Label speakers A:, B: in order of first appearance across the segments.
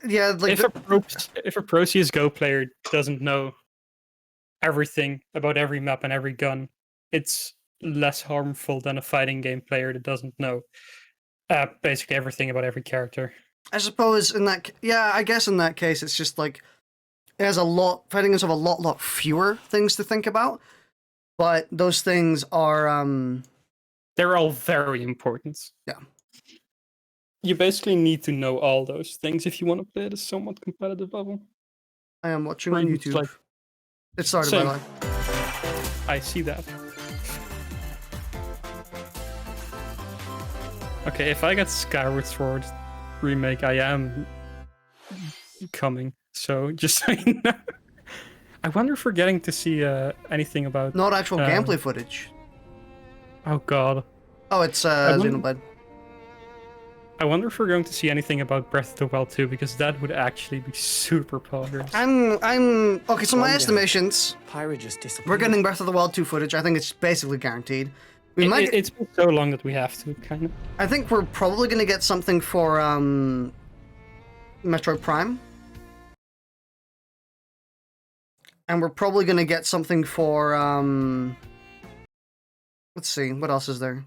A: yeah, like
B: if a pro CS:GO player doesn't know everything about every map and every gun, it's less harmful than a fighting game player that doesn't know basically everything about every character.
A: I suppose in that, yeah, I guess in that case, it's just like it has a lot. Fighting games have a lot fewer things to think about, but those things are
B: they're all very important.
A: Yeah.
B: You basically need to know all those things if you want to play at a somewhat competitive level.
A: I am watching on YouTube. Like, it started by the way.
B: I see that. Okay, if I get Skyward Sword remake, I am coming. So just so you know. I wonder if we're getting to see anything about...
A: Not actual gameplay footage.
B: Oh god.
A: Oh, it's Xenoblade.
B: I wonder if we're going to see anything about Breath of the Wild 2, because that would actually be super poggers.
A: Okay, so my estimations, we're getting Breath of the Wild 2 footage. I think it's basically guaranteed.
B: It's been so long that we have to, kind of.
A: I think we're probably going to get something for Metroid Prime. And we're probably going to get something for... let's see, what else is there?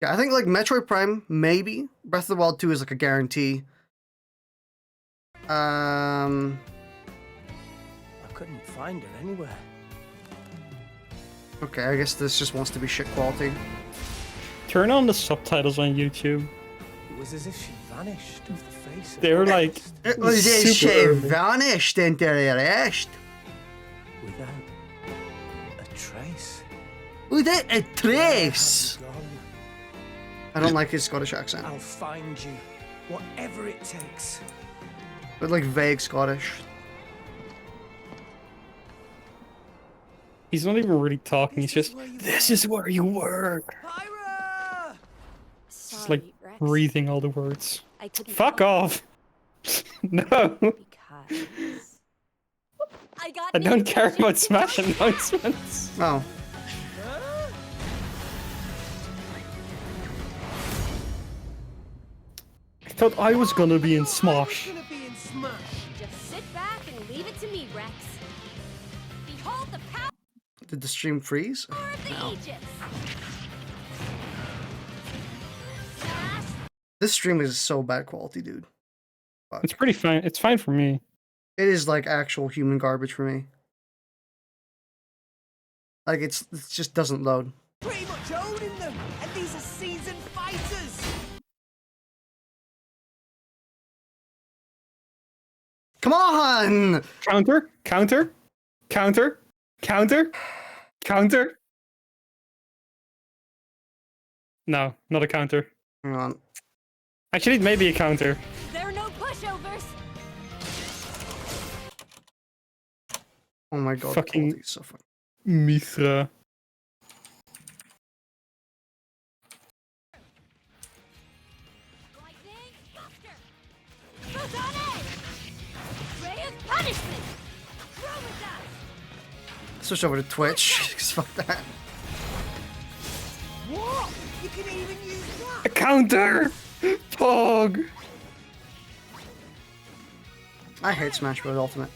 A: Yeah, I think like Metroid Prime, maybe. Breath of the Wild 2 is like a guarantee.
C: I couldn't find it anywhere.
A: Okay, I guess this just wants to be shit quality.
B: Turn on the subtitles on YouTube.
C: It was as if she vanished off the face.
B: They were like...
A: It was as if she vanished into the rest.
C: Without a trace.
A: Without a trace! I don't like his Scottish accent.
C: I'll find you, whatever it takes.
A: But like vague Scottish.
B: He's not even really talking, he's just, this is where you work! Just like breathing all the words. Fuck off! No! I don't care about Smash announcements.
A: Oh.
B: I thought I was gonna be in Smash.
D: Just sit back and leave it to me, Rex. Behold the power.
A: Did the stream freeze?
D: No.
A: This stream is so bad quality, dude. Fuck.
B: It's pretty fine. It's fine for me.
A: It is like actual human garbage for me. Like it just doesn't load.
C: Pretty much owning them, and these are seasoned fighters.
A: Come on!
B: Counter, counter, counter, counter, counter. No, not a counter.
A: Hang on.
B: Actually, maybe a counter.
D: There are no pushovers.
A: Oh my god,
B: fucking
A: so funny.
B: Mithra.
A: Switch over to Twitch, because fuck that.
C: What? You can even use that?
B: A counter! Pog!
A: I hate Smash Bros. Ultimate.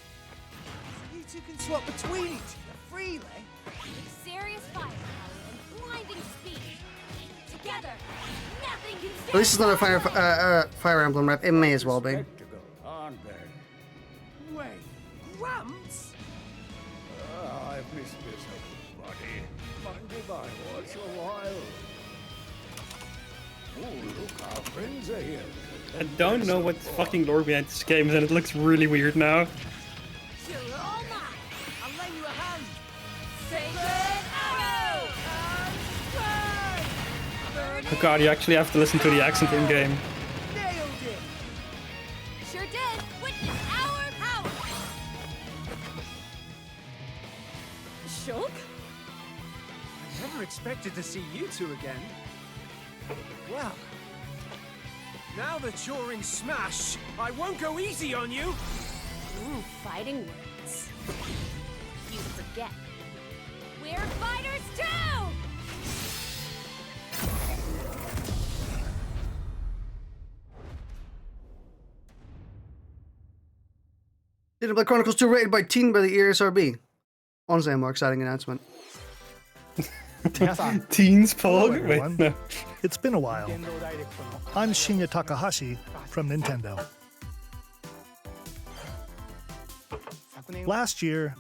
C: You two can swap between each other freely.
D: With serious firepower and blinding speed. Together, nothing can stand.
A: At least it's not a Fire Emblem rep. It may as well be.
C: Wait, Gramps?
E: I've missed this, everybody. Mind if I watch a while? Oh, look, our friends are here.
B: I don't know what fucking lore behind this game is, and it looks really weird now.
D: You're all mine. I'll lend you a hand. Sacred arrow!
B: Oh god, you actually have to listen to the accent in game.
C: Nailed it!
D: Sure did. Witness our power. Shulk?
C: I never expected to see you two again. Well, now that you're in Smash, I won't go easy on you!
D: Ooh, fighting words. You forget. We're fighters too!
A: Xenoblade Chronicles 2 rated by teen by the ESRB. Honestly, a more exciting announcement.
B: Teens
F: Hello,
B: Pog? Wait,
F: everyone.
B: no.
F: It's been a while. I'm Shinya Takahashi from Nintendo. Last year,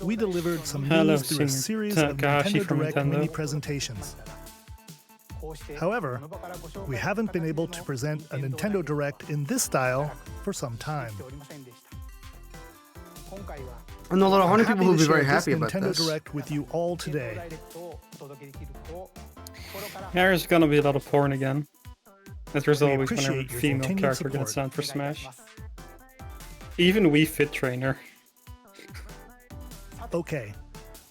F: we delivered some
B: Hello,
F: news through a
B: Shinya
F: series of
B: Takahashi
F: Nintendo
B: from
F: Direct
B: Nintendo.
F: mini presentations. However, we haven't been able to present a Nintendo Direct in this style for some time.
A: I know a lot of
F: I'm
A: Honey people who will
F: to
A: be very
F: share this
A: happy about
F: Nintendo
A: this.
F: Direct with you all today.
B: There's gonna be a lot of porn again. As there's
F: We
B: always whenever a
F: appreciate your
B: female
F: continued
B: character gets
F: support.
B: sent for Smash. Even Wii Fit Trainer.
F: Okay,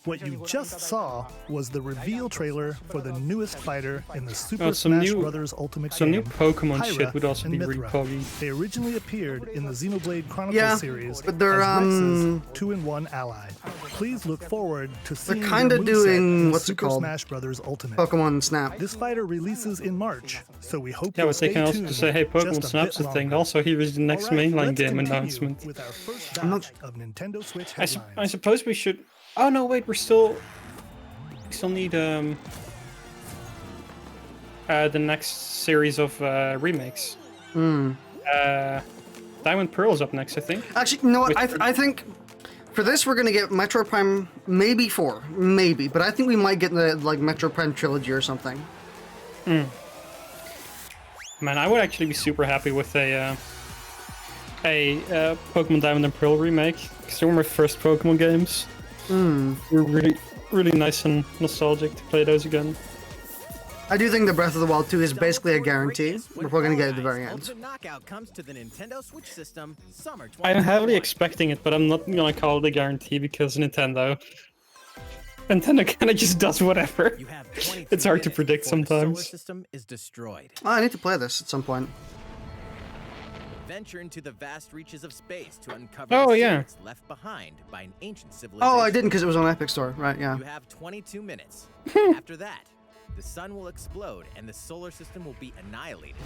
F: what you just saw was the reveal trailer for the newest fighter in the Super
B: Oh, some
F: Smash
B: new-
F: Bros. Ultimate
B: Some new
F: game,
B: Pokemon
F: Pyra
B: shit would also
F: and
B: be really
F: Mithra.
B: poggy.
F: They originally appeared in the Xenoblade Chronicles
A: Yeah,
F: series
A: but they're,
F: as Rex's 2-in-1 ally. Please look forward to seeing their
A: kinda
F: moveset
A: doing-
F: in
A: what's it
F: Super
A: called?
F: Smash Bros. Ultimate.
A: Pokemon Snap.
F: This fighter releases in March, so we hope
B: Yeah,
F: you'll
B: but they
F: stay
B: can also
F: tuned
B: just say, hey,
F: just
B: Pokemon
F: a
B: Snap's
F: bit
B: a thing.
F: longer.
B: Also, here is the next
F: Alright,
B: mainline
F: let's
B: game
F: continue
B: announcement.
F: with our first
A: I'm
F: batch of Nintendo Switch
B: I
F: headlines.
B: suppose we should... Oh no, wait, we still need the next series of remakes. Diamond Pearl's up next, I think.
A: Actually, you know what?
B: With-
A: I think for this we're gonna get Metro Prime, maybe 4, maybe, but I think we might get the like Metro Prime trilogy or something.
B: Man, I would actually be super happy with a Pokemon Diamond and Pearl remake, because they were my first Pokemon games. They were really nice and nostalgic to play those again.
A: I do think the Breath of the Wild 2 is basically a guarantee. We're probably gonna get it at the very end.
G: Ultimate Knockout comes to the Nintendo Switch system summer
B: I'm heavily
G: 2021.
B: expecting it, but I'm not gonna call it a guarantee because Nintendo. Nintendo kind of just does whatever.
G: You have 22
B: It's hard to
G: minutes
B: predict
G: before the solar
B: sometimes.
G: system is destroyed.
A: Oh, I need to play this at some point.
G: Venture into the vast reaches of space to uncover
B: Oh,
G: the
B: yeah.
G: secrets left behind by an ancient civilization.
A: Oh, I didn't because it was on Epic Store, right? Yeah.
G: You have 22 minutes. After that, the sun will explode and the solar system will be annihilated.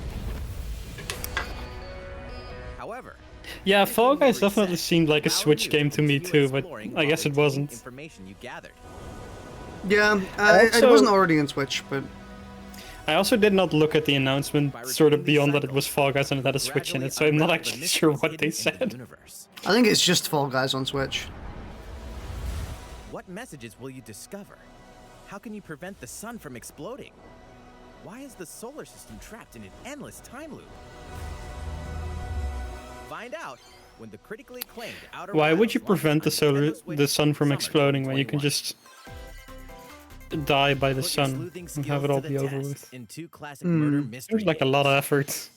G: However,
B: Yeah, Fall
G: everything will
B: Guys definitely
G: reset,
B: seemed like a
G: allowing
B: Switch
G: you
B: game to me
G: continue
B: too, but
G: exploring
B: I
G: while
B: guess it
G: retaining
B: wasn't.
G: Information you gathered.
A: Yeah, it
B: Also-
A: wasn't already in Switch, but
B: I also did not look at the announcement sort of beyond that it was Fall Guys and it had a Switch in it, so I'm not
G: Gradually
B: actually
G: unravel the
B: sure what they
G: mysteries hidden in the
B: said.
G: universe.
A: I think it's just Fall Guys on Switch.
G: What messages will you discover? How can you prevent the sun from exploding? Why is the solar system trapped in an endless time loop? Find out when the critically acclaimed Outer
B: Why would
G: Wilds
B: you
G: launches
B: prevent the
G: on Nintendo Switch
B: the sun from
G: summer
B: exploding when you can
G: 2021?
B: just die by the
G: Put your
B: sun
G: sleuthing
B: and
G: skills
B: have it
G: to
B: all
G: the
B: be over
G: test
B: with?
G: in 2 classic murder mystery
B: Seems like a lot of
G: games.
B: effort.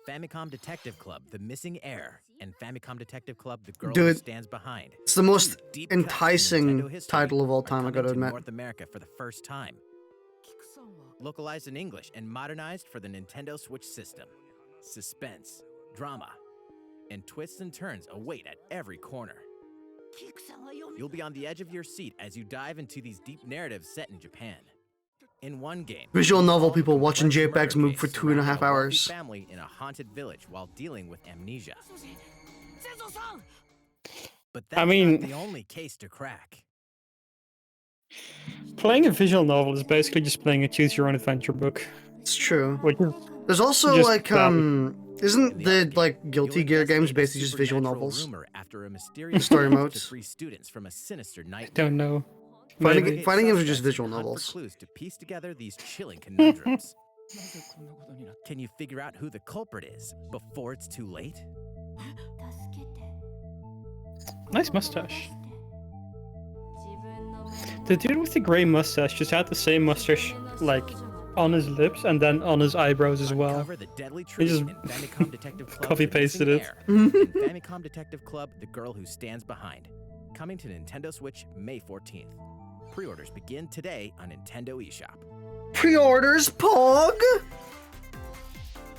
G: Famicom Detective Club: The Missing Heir and Famicom Detective Club: The Girl
A: Dude,
G: Who Stands Behind.
A: It's the most
G: Deep cuts in
A: enticing
G: Nintendo history
A: title of all
G: are
A: time, I
G: coming
A: gotta
G: to
A: admit.
G: North America for the first time. Localized in English and modernized for the Nintendo Switch system. Suspense, drama, and twists and turns await at every corner. You'll be on the edge of your seat as you dive into these deep narratives set in Japan. In one game,
A: Visual novel
G: solve a
A: people watching
G: complex
A: JPEGs
G: murder
A: move
G: case
A: for 2.5
G: surrounding a wealthy
A: hours.
G: Family in a haunted village while dealing with amnesia. But that's
B: mean-
G: not the only case to crack.
B: Playing a visual novel is basically just playing a choose your own adventure book,
A: It's true.
B: which is
A: There's also
B: Just
A: like
G: In
A: isn't
G: the
A: the
G: other game,
A: like Guilty
G: you'll
A: Gear games
G: investigate a
A: basically just visual
G: supernatural
A: novels?
G: rumor after a mysterious
A: Story
G: message
A: modes.
G: to 3 students from a sinister nightmare.
B: don't know.
A: Fighting-
B: Maybe.
A: fighting games are just
G: Suspects
A: visual
G: hunt for
A: novels.
G: clues to piece together these chilling conundrums. Can you figure out who the culprit is before it's too late?
B: Nice mustache. The dude with the grey mustache just had the same mustache, like, on his lips and then on his eyebrows as well.
G: Uncover the deadly truth
B: just
G: in Famicom Detective Club:
B: copy-pasted
G: The
B: it.
G: Missing Heir, and Famicom Detective Club: The Girl Who Stands Behind. Coming to Nintendo Switch May 14th. Pre-orders begin today on Nintendo eShop.
A: Pre-orders, Pog!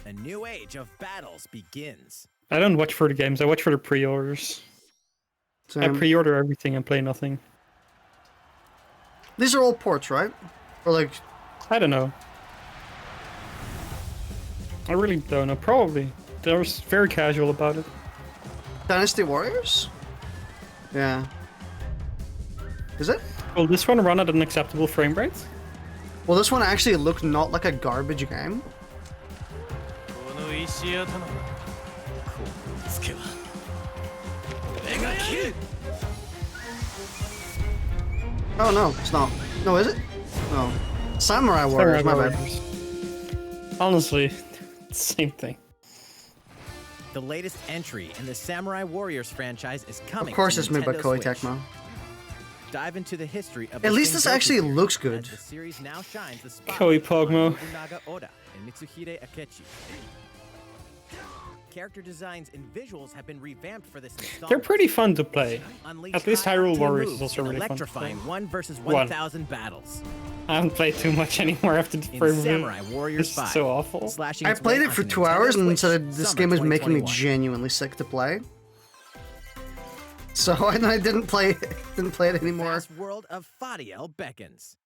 G: A new age of battles begins.
B: I don't watch for the games, I watch for the pre-orders. I
A: Same.
B: pre-order everything and play nothing.
A: These are all ports, right? Or like,
B: I don't know. I really don't know. Probably. They were very casual about it.
A: Dynasty Warriors? Yeah. Is it?
B: Will this one run at an acceptable frame rate?
A: Well, this one actually looked not like a garbage game. Oh no, it's not. No, is it? No. Samurai Warriors, my bad.
B: Honestly, same thing.
G: The latest entry in the Samurai Warriors franchise is coming.
A: Of course,
G: to
A: it's made by
G: Nintendo
A: Koei
G: Switch.
A: Tecmo.
G: Dive into the history of
A: At
G: the
A: least this
G: Sengoku
A: actually
G: period,
A: looks good.
G: as the series now shines the
B: Koei
G: spotlight on
B: Pogmo.
G: Nobunaga Oda and Mitsuhide Akechi. Character designs and visuals have been revamped for this installment.
B: They're pretty fun to play.
G: Unleash
B: At least
G: high
B: Hyrule
G: octane
B: Warriors is
G: moves
B: also
G: in
B: really fun to play.
G: electrifying 1 versus
B: One.
G: 1,000 battles.
B: I haven't played too much anymore after the
G: In
B: frame rate.
G: Samurai Warriors
B: It's
G: 5,
B: so awful.
G: slashing
A: I
G: its
A: played
G: way
A: it for
G: onto
A: 2
G: Nintendo
A: hours and
G: Switch,
A: said this
G: summer
A: game is making me
G: 2021.
A: genuinely sick to play. So I didn't play it anymore.
G: Vast world of Fadiel beckons.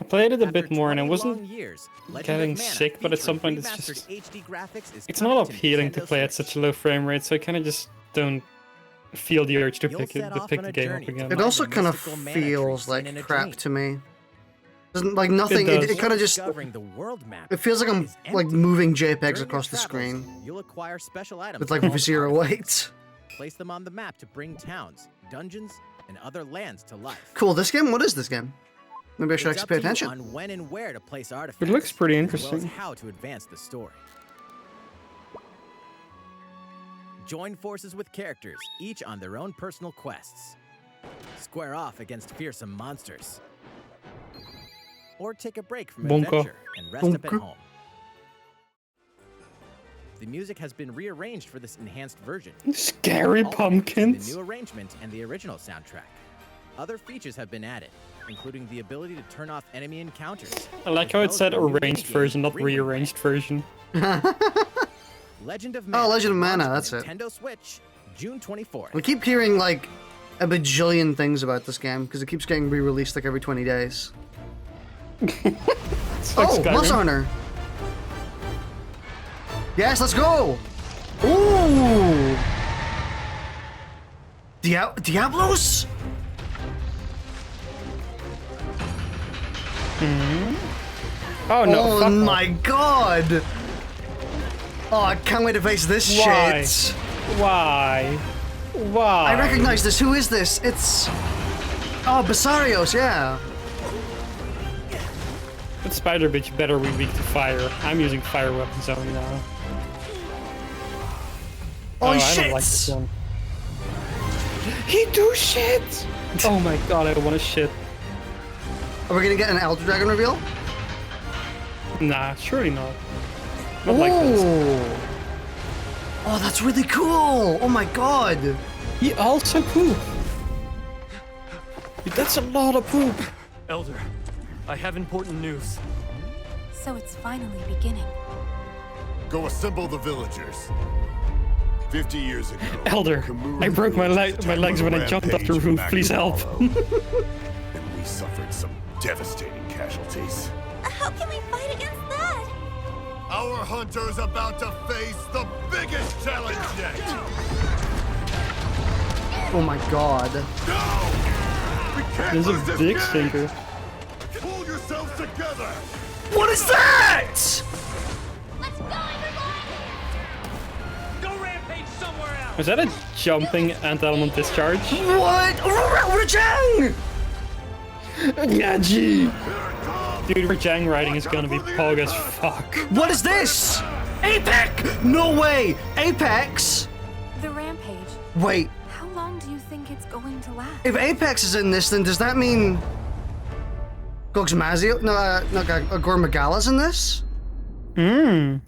B: I played it a
G: After
B: bit more and I
G: 20
B: wasn't
G: long years, Legend
B: getting
G: of Mana,
B: sick, but at some
G: featuring
B: point it's
G: remastered
B: just...
G: HD graphics is
B: It's
G: coming
B: not appealing to
G: Nintendo
B: play at
G: Switch.
B: such a low frame rate, so I kind of just don't feel the urge to
G: You'll
B: pick
G: set off
B: the
G: on a
B: game up
G: journey to
B: again.
A: It
G: find
A: also
G: the
A: kind of
G: mystical mana tree
A: feels
G: seen in
A: like
G: a
A: crap
G: dream.
A: to me. Doesn't like nothing.
B: does.
A: It kind of just.
G: Discovering the world map
A: It feels like I'm
G: is
A: like
G: empty.
A: moving
G: During
A: JPEGs
G: your
A: across the
G: travels,
A: screen
G: You'll acquire special items
A: with like
G: called
A: zero
G: artifacts.
A: weight.
G: Place them on the map to bring towns, dungeons, and other lands to life.
A: Cool. This game. What is this game? Maybe I should
G: It's
A: actually
G: up
A: pay
G: to you
A: attention.
G: on when and where to place artifacts.
B: It looks pretty
G: as well as
B: interesting.
G: how to advance the story. Join forces with characters, each on their own personal quests. Square off against fearsome monsters. Or take a break from
B: Bonka.
G: adventure and rest up at
A: Bonka.
G: home. The music has been rearranged for this enhanced version.
B: Scary
G: All the
B: pumpkins.
G: new arrangement and the original soundtrack. Other features have been added, including the ability to turn off enemy encounters.
B: I like how it said arranged version, not rearranged version.
G: Legend of
A: Oh, Legend of Mana,
G: launched
A: that's
G: on
A: it.
G: Nintendo Switch, June 24th.
A: We keep hearing like a bajillion things about this game because it keeps getting re-released like every 20 days.
B: It's like
A: Oh,
B: Skyrim.
A: Muscle Hunter. Yes, let's go. Ooh. Diablos?
B: Oh no,
A: Oh
B: fuck off.
A: my god. Oh, I can't wait to face this
B: Why?
A: shit.
B: Why? Why?
A: I recognize this. Who is this? It's... Oh, Basarios, yeah.
B: But Spider Bitch better be weak to fire. I'm using fire weapons only now.
A: Holy
B: I
A: shit!
B: don't like this one. He do shit! Oh my god, I want to shit.
A: Are we gonna get an Elder Dragon reveal?
B: Nah, surely not. Not like this.
A: Oh, that's really cool! Oh my god!
B: He also poop. That's a lot of poop.
H: Elder, I have important news.
D: So it's finally beginning.
E: Go assemble the villagers. 50 years ago,
B: Elder,
E: Kamura
B: I broke my
E: village was
B: legs
E: attacked
B: when
E: by
B: I
E: a
B: jumped off the
E: rampage
B: roof.
E: from
B: Please help.
E: Akimaro, and we suffered some devastating casualties.
D: How can we fight against that?
E: Our hunter's about to face the biggest challenge yet.
A: Oh my god.
E: No! We can't
B: There's
E: lose
B: a
E: this
B: big
E: game!
B: stinker.
E: Pull yourselves together!
A: What is that?
D: Let's go, everyone!
C: Go rampage somewhere else!
B: Was that a jumping anti-element discharge?
A: What? Rajang!
B: Yaji! Dude, Rajang riding is gonna be pog as fuck.
A: What is this? Apex! No way! Apex?
D: The rampage.
A: Wait,
D: How long do you think it's going to last?
A: if Apex is in this, then does that mean Gogsmazio? No, Gormagala's in this?
D: Inoa,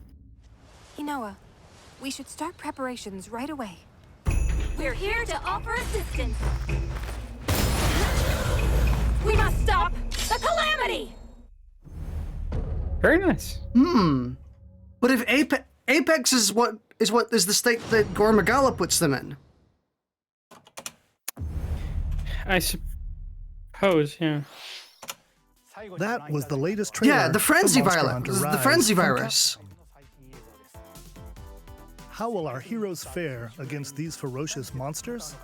D: we should start preparations right away. We're here to offer assistance. We must stop the calamity!
B: Very nice.
A: But if Apex is what is the state that Gormagala puts them in?
B: I suppose, yeah.
F: That was the latest trailer.
A: Yeah, the
F: for
A: frenzy
F: Monster
A: virus.
F: Hunter
A: The
F: Rise
A: frenzy
F: from
A: virus.
F: How will our heroes fare against these ferocious monsters?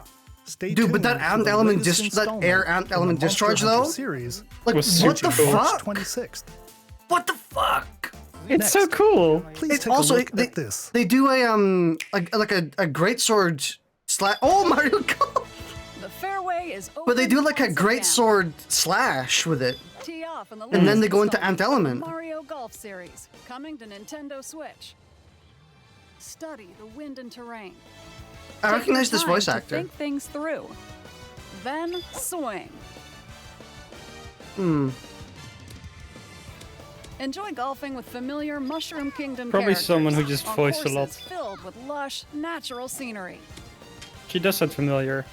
F: Stay
A: Dude, but
F: tuned
A: that
F: for
A: ant
F: the
A: element
F: latest
A: that air ant
F: installment in the
A: element
F: Monster
A: discharge
F: Hunter
A: though?
F: series,
A: Like,
B: Was
A: what
B: super
A: the
B: cool.
F: March
A: fuck?
F: 26th.
A: What the fuck?
B: It's so cool.
F: Please
A: It's
F: take
A: also
F: a look
A: they,
F: at this.
A: they do a greatsword slash. Oh, Mario Golf!
I: The fairway is open
A: But they do like a
I: once again.
A: greatsword slash with it.
I: Tee off in the
A: And then
I: latest
A: they go into
I: installment
A: Ant
I: of the
A: Element.
I: Mario Golf series, coming to Nintendo Switch. Study the wind and terrain.
A: I
I: Take
A: recognize
I: your
A: this
I: time
A: voice
I: to
A: actor.
I: Think things through. Then swing. Enjoy golfing with familiar Mushroom Kingdom
B: Probably
I: characters
B: someone who just
I: on
B: voiced a
I: courses
B: lot.
I: filled with lush, natural scenery.
B: She does sound familiar.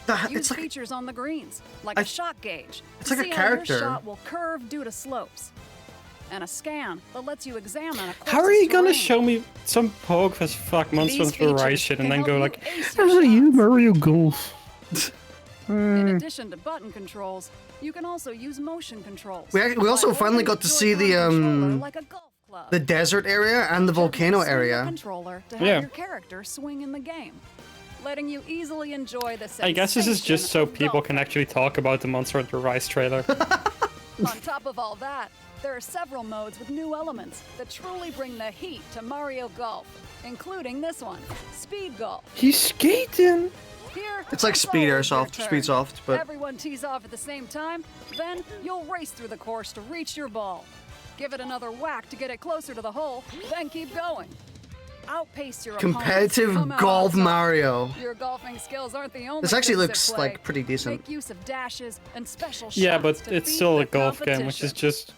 A: It's
I: Use
A: like
I: features on the greens, like
A: I-
I: a shot gauge.
A: it's
I: to
A: like a
I: see how your
A: character.
I: shot will curve due to slopes. And a scan that lets you examine a
B: How are
I: course's
B: you gonna
I: terrain.
B: show me some pog as fuck Monster
I: These
B: Hunter Rise
I: features
B: shit and
I: can
B: then go
I: help
B: like,
I: you ace your
B: "How are you,
I: shots."
B: Mario Golf?"
I: In addition to button controls, you can also use motion controls.
A: We also
I: By
A: finally
I: holding
A: got to
I: the
A: see the,
I: Joy-Con controller like a golf club.
A: the desert area and the volcano
I: Swing the
A: area.
I: controller to have
B: Yeah.
I: your character swing in the game, letting you easily enjoy the
B: I guess this is
I: sensation
B: just so
I: of
B: people
I: golf.
B: can actually talk about the Monster Hunter Rise trailer.
I: On top of all that, there are several modes with new elements that truly bring the heat to Mario Golf, including this one, Speed Golf.
B: He's skating!
I: Here,
A: It's like Speed
I: always your
A: Airsoft,
I: turn.
A: Speed Soft, but
I: Everyone tees off at the same time, then you'll race through the course to reach your ball. Give it another whack to get it closer to the hole, then keep going. Outpace your opponents,
A: competitive
I: come out
A: golf
I: on top.
A: Mario.
I: Your golfing skills aren't the only
A: This actually
I: things at
A: looks
I: play.
A: like pretty decent.
I: Make use of dashes and special
B: Yeah,
I: shots
B: but
I: to
B: it's
I: beat
B: still
I: the
B: a golf game, which is
I: competition.
B: just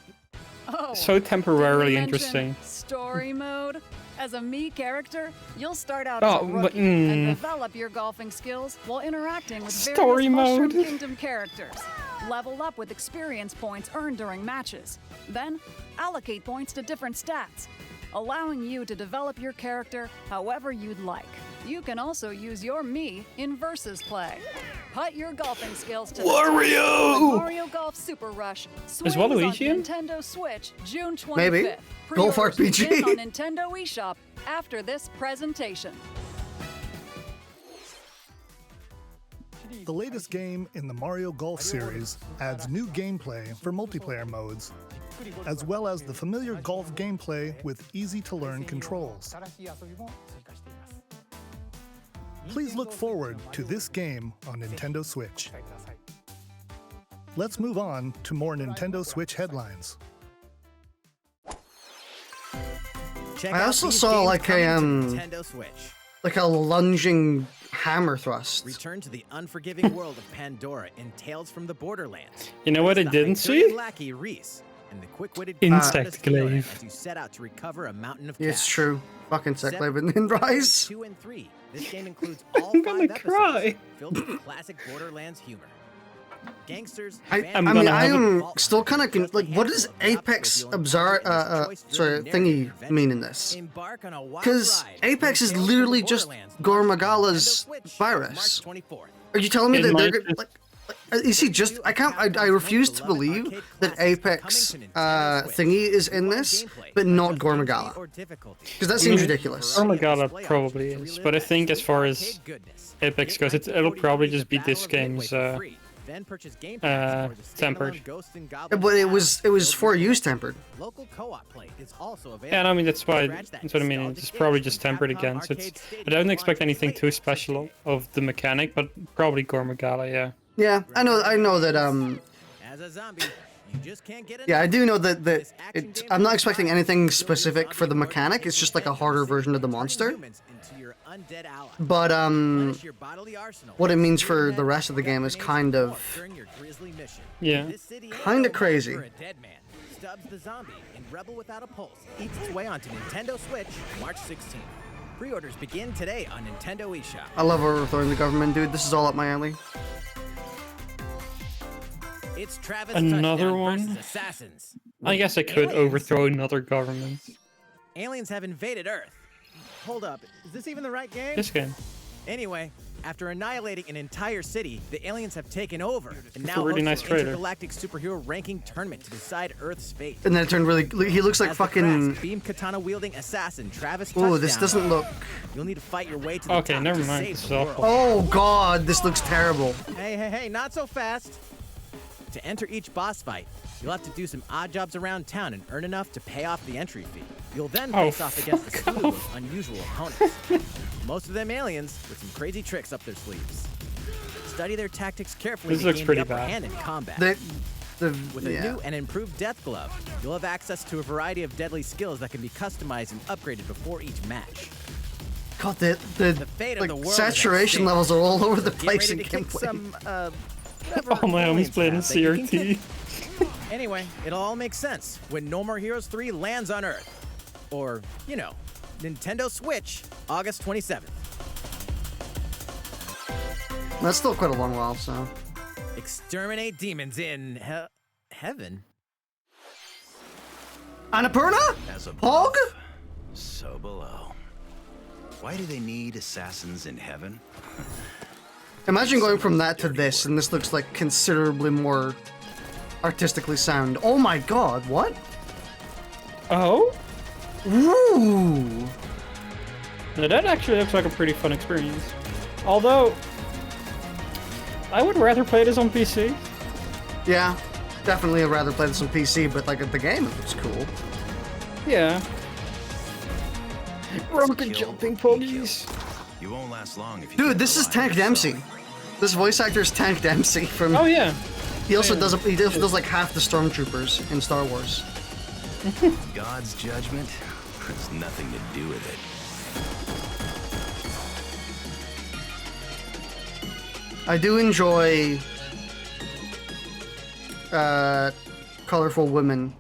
I: Oh,
B: so
I: did we
B: temporarily
I: mention
B: interesting.
I: Story mode. As a Mii character, you'll start out
B: Oh,
I: as a
B: but,
I: rookie and develop your golfing skills while interacting with
B: Story
I: various Mushroom
B: mode.
I: Kingdom characters. Level up with experience points earned during matches. Then, allocate points to different stats, allowing you to develop your character however you'd like. You can also use your Mii in versus play. Put your golfing skills to the test
B: Wario!
I: with Mario Golf Super Rush. Swings
B: Waluigi
I: on
B: in?
I: Nintendo Switch, June 25th.
A: Maybe. Golf
I: Pre-orders
A: RPG.
I: begin on Nintendo eShop after this presentation.
F: The latest game in the Mario Golf series adds new gameplay for multiplayer modes, as well as the familiar golf gameplay with easy-to-learn controls. Please look forward to this game on Nintendo Switch. Let's move on to more Nintendo Switch headlines.
G: Check
A: I
G: out
A: also
G: these
A: saw
G: games
A: like a,
G: coming to Nintendo Switch.
A: like a lunging hammer thrust.
G: Return to the unforgiving world of Pandora in Tales from the Borderlands.
B: You know what I
G: The
B: didn't
G: Hyperion
B: see?
G: lackey Reese and the quick-witted
B: Insect
G: Fiora
B: glaive.
G: as you set out to recover a mountain of
A: Yeah, it's
G: cash.
A: true. Fucking
G: Set
A: sick in Rise.
G: 2 and 3. This game includes all
B: I'm
G: 5
B: gonna
G: episodes
B: cry.
G: filled with classic Borderlands humor. Gangsters,
A: I
B: I'm
A: mean,
B: gonna
A: I
B: have
A: am
G: a-
A: still kind of
G: Just a
A: like, what does
G: handful of maps
A: Apex
G: will reveal
A: sorry, thingy mean in this?
G: Embark on a wild
A: Because
G: ride
A: Apex
G: through
A: is
G: Tales from
A: literally
G: the
A: just
G: Borderlands on
A: Gormagala's
G: Nintendo Switch,
A: virus.
G: March 24th.
A: Are you telling me
B: It
A: that they're
B: might
A: gonna, like, is he just? I can't. I refuse to believe that Apex thingy is in this, but not Gormagala, because that seems ridiculous.
B: Gormagala probably is, but I think as far as Apex goes, it'll probably just be this game's tempered.
A: But it was for use tempered.
G: Local co-op play is also available.
B: Yeah, no, I mean that's what I mean. It's probably just tempered again. So I don't expect anything too special of the mechanic, but probably Gormagala, yeah.
A: Yeah, I know that
G: As a zombie, you just can't get
A: yeah, I
G: enough.
A: do know that I'm not expecting anything specific for the mechanic. It's just like a harder version of the monster. But what it means for the rest of the game is kind of
B: Yeah.
A: crazy.
G: Stubbs the zombie in Rebel Without a Pulse eats its way onto Nintendo Switch March 16th. Pre-orders begin today on Nintendo eShop.
A: I love overthrowing the government, dude. This is all up my alley.
G: It's Travis
B: Another
G: Touchdown
B: one?
G: versus Assassins.
B: I guess I could
G: Aliens.
B: overthrow another government.
G: Aliens have invaded Earth. Hold up, is this even the right game?
B: This game.
G: Anyway, after annihilating an entire city, the aliens have taken over and now
B: a really
G: host
B: nice
G: an
B: trailer.
G: intergalactic superhero ranking tournament to decide Earth's fate.
A: And then it turned really. He looks like
G: As the
A: fucking.
G: crass beam katana wielding assassin Travis.
A: Oh, this
G: Touchdown.
A: doesn't look.
G: You'll need to fight your way to the
B: Okay,
G: top
B: never
G: to
B: mind.
G: save
B: This
G: the
B: is
G: world.
B: awful.
A: Oh god, this looks terrible.
G: Hey, not so fast. To enter each boss fight, you'll have to do some odd jobs around town and earn enough to pay off the entry fee. You'll then
B: Oh,
G: face off against a
B: fuck
G: slew of unusual opponents. Most of them aliens with some crazy tricks up their sleeves. Study their tactics carefully
B: This
G: to
B: looks
G: gain
B: pretty
G: the upper
B: bad.
G: hand in combat.
A: The
G: With
A: yeah.
G: a new and improved death glove, you'll have access to a variety of deadly skills that can be customized and upgraded before each match.
A: God,
G: The fate of
A: like
G: the world is at
A: saturation
G: stake.
A: levels are all over the
G: Get
A: place
G: ready
A: in
G: to kick
A: gameplay.
G: some,
B: Oh, my homies playing in
G: that you can
B: CRT.
G: Anyway, it'll all make sense when No More Heroes 3 lands on Earth. Or, you know, Nintendo Switch, August 27th.
A: That's still quite a long while, so.
G: Exterminate demons in heaven.
A: Annapurna?
J: As above,
A: Pog?
J: so below. Why do they need assassins in heaven?
A: Imagine going from that to this, and this looks like considerably more artistically sound. Oh my god, what?
B: Oh?
A: Ooh!
B: Now that actually looks like a pretty fun experience. Although, I would rather play this on PC.
A: Yeah, definitely I'd rather play this on PC, but like at the game, it looks cool.
B: Yeah. Rocket
J: Kill,
B: jumping
J: be killed.
B: ponies.
J: You won't last long if you
A: Dude,
J: can't
A: this is
J: rely on
A: Tank
J: yourself.
A: Dempsey. This voice actor is Tank Dempsey from.
B: Oh yeah.
A: He also
B: yeah.
A: does like half the stormtroopers in Star Wars.
J: God's judgment has nothing to do with it.
A: I do enjoy colorful women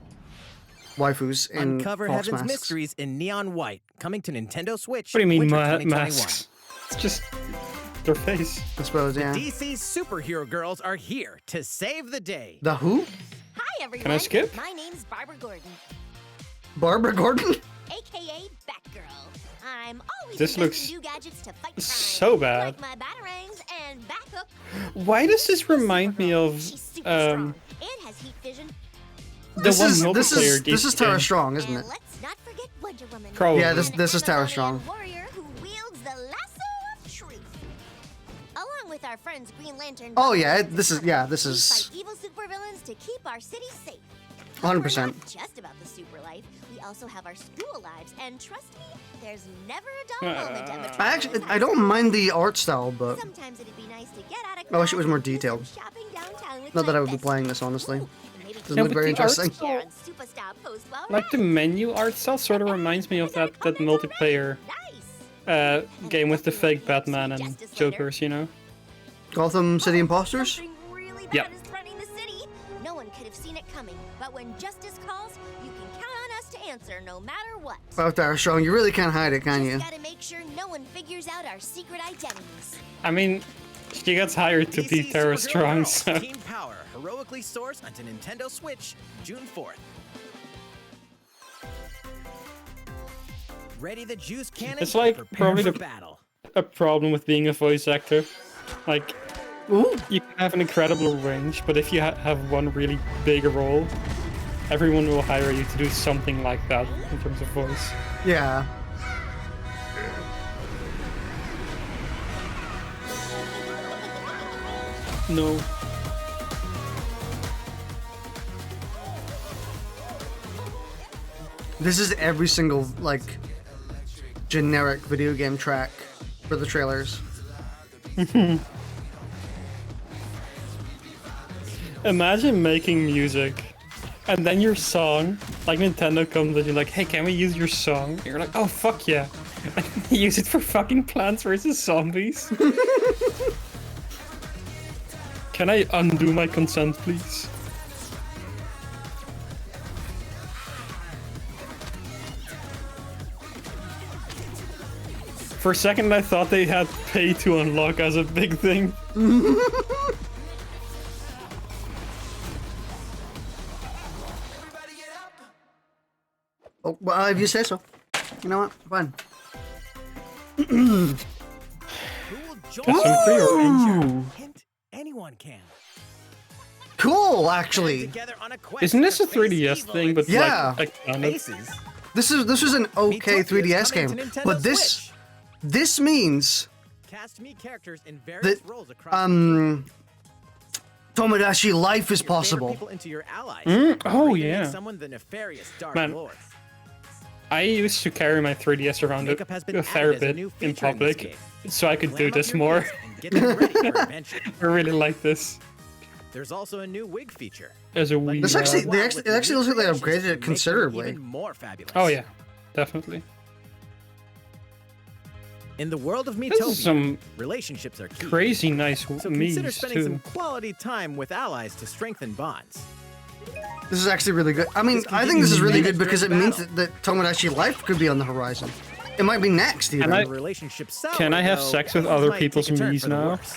A: waifus in
G: Uncover
A: Fox
G: Heaven's
A: masks.
G: mysteries in neon white, coming to Nintendo Switch.
B: What do you mean
G: winter
B: ma
G: 2021.
B: masks? It's just their face.
A: I suppose, yeah.
G: DC's superhero girls are here to save the day.
A: The who?
D: Hi, everyone.
B: Can I skip?
D: My name's Barbara Gordon,
A: Barbara Gordon?
D: aka Batgirl. I'm always
B: This
D: inventing
B: looks
D: new gadgets to fight crime,
B: so bad.
D: like my batarangs and backhook.
B: Why does this remind me of
D: She's super strong and has heat vision.
B: the
A: This
B: one
A: is
B: multiplayer
A: this is
B: DC
A: Tara
B: game?
A: Strong, isn't
D: And
A: it?
D: let's not forget Wonder Woman.
B: Probably.
A: Yeah, this is Tara
D: An
A: Strong.
D: Amazonian warrior who wields the lasso of truth. Along with our friends Green Lantern.
A: Oh yeah,
D: Bucky,
A: this is
D: we fight evil supervillains to keep our city safe. But
A: 100%.
D: we're not just about the super life. We also have our school lives, and trust me, there's never a dull moment at Metropolis
A: I don't mind the art style, but
D: Sometimes it'd be nice to get out of
A: I wish it was
D: class
A: more
D: and do some
A: detailed.
D: shopping downtown with
A: Not that
D: my
A: I would be
D: best
A: playing
D: friend.
A: this, honestly.
D: Ooh, and maybe
A: Doesn't
B: Yeah,
A: look
B: but
A: very
B: the art
A: interesting.
B: style-
D: on Superstar Post while we're
B: Like the
D: at it.
B: menu art style sort of reminds me of that multiplayer
D: Nice.
B: game with the fake Batman and Jokers, you know?
A: Gotham City Imposters?
D: Something really bad
B: Yep.
D: is threatening the city. No one could have seen it coming, but when justice calls, you can count on us to answer no matter what.
A: Wow, Tara Strong, you really can't hide it, can you?
D: Just gotta make sure no one figures out our secret identities.
B: I mean, she gets hired to be
G: DC
B: Tara
G: Superhero
B: Strong,
G: Girls,
B: so...
G: Team Power, heroically sourced onto Nintendo Switch, June 4th. Ready the juice cannon.
B: It's like
G: and
B: probably
G: prepare
B: the-
G: for battle.
B: a problem with being a voice actor. Like,
A: Ooh.
B: you can have an incredible range, but if you have one really big role, everyone will hire you to do something like that in terms of voice.
A: Yeah.
B: No.
A: This is every single, like, generic video game track for the trailers.
B: Imagine making music, and then your song, like Nintendo comes and you're like, hey, can we use your song? And you're like, oh, fuck yeah. Use it for fucking Plants vs. Zombies. Can I undo my consent, please? For a second, I thought they had pay to unlock as a big thing.
A: Oh, well, if you say so. You know what? Fine.
G: Who
A: Ooh.
G: Hint, anyone can.
A: Cool, actually.
B: Isn't this a 3DS thing? But
A: Yeah.
B: like kind of-
A: This was an okay 3DS game, but this means
G: Cast me characters in various
A: that
G: roles across
A: Tomodachi Life is possible.
G: people into your allies.
B: Oh
G: Or even make
B: yeah.
G: someone the nefarious Dark
B: Man.
G: Lord.
B: I used to carry my 3DS around
G: Makeup has been
B: a fair
G: added as a
B: bit
G: new
B: in
G: feature in this
B: public,
G: game.
B: so I could do
G: Glam up
B: this
G: your
B: more.
G: face and get them ready for adventure.
B: I really like this.
G: There's also a new wig feature.
B: As a Wii.
A: This actually,
G: Wow,
A: it
G: with
A: actually looks like they
G: recreations
A: upgraded
G: to
A: it
G: make them
A: considerably.
G: Even more fabulous.
B: Oh yeah, definitely.
G: In the world of
B: This is
G: Miitopia,
B: some
G: relationships are key.
B: crazy nice
G: So consider
B: memes
G: spending some
B: too.
G: quality time with allies to strengthen bonds.
A: This is actually really good. I mean,
G: This can
A: I
G: give
A: think
G: you
A: this is really
G: minutes
A: good because it
G: during
A: means
G: battle.
A: that Tomodachi Life could be on the horizon. It might be next, even.
B: I-
G: The relationship sour,
B: Can I have
G: though,
B: sex with
G: things
B: other
G: might
B: people's
G: take a turn
B: knees
G: for the
B: now?
G: worse.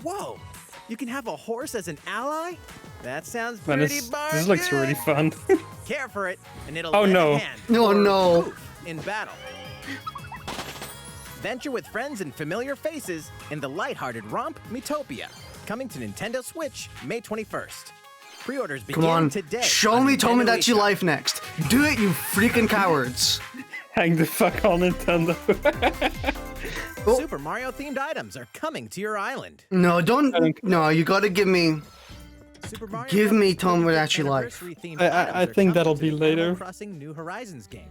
G: Whoa! You can have a horse as an ally? That sounds
B: Man,
G: pretty
B: this looks really fun.
G: Care for it, and it'll
B: Oh,
G: lend a
B: no.
G: hand
A: No,
G: or
A: no.
G: poof in battle. Venture with friends and familiar faces in the lighthearted romp Miitopia, coming to Nintendo Switch May 21st. Pre-orders begin
A: Come on,
G: today.
A: show
G: on
A: me
G: Nintendo
A: Tomodachi
G: eShop.
A: Life next. Do it, you freaking cowards.
B: Hang the fuck on Nintendo.
G: Super Mario themed items are coming to your island.
A: No, don't. No, you gotta give me.
G: Super Mario
A: Give me
G: Brothers 35th
A: Tomodachi Life.
G: anniversary themed
B: I
G: items are
B: think
G: coming
B: that'll
G: to
B: be
G: the Animal
B: later.
G: Crossing New Horizons game.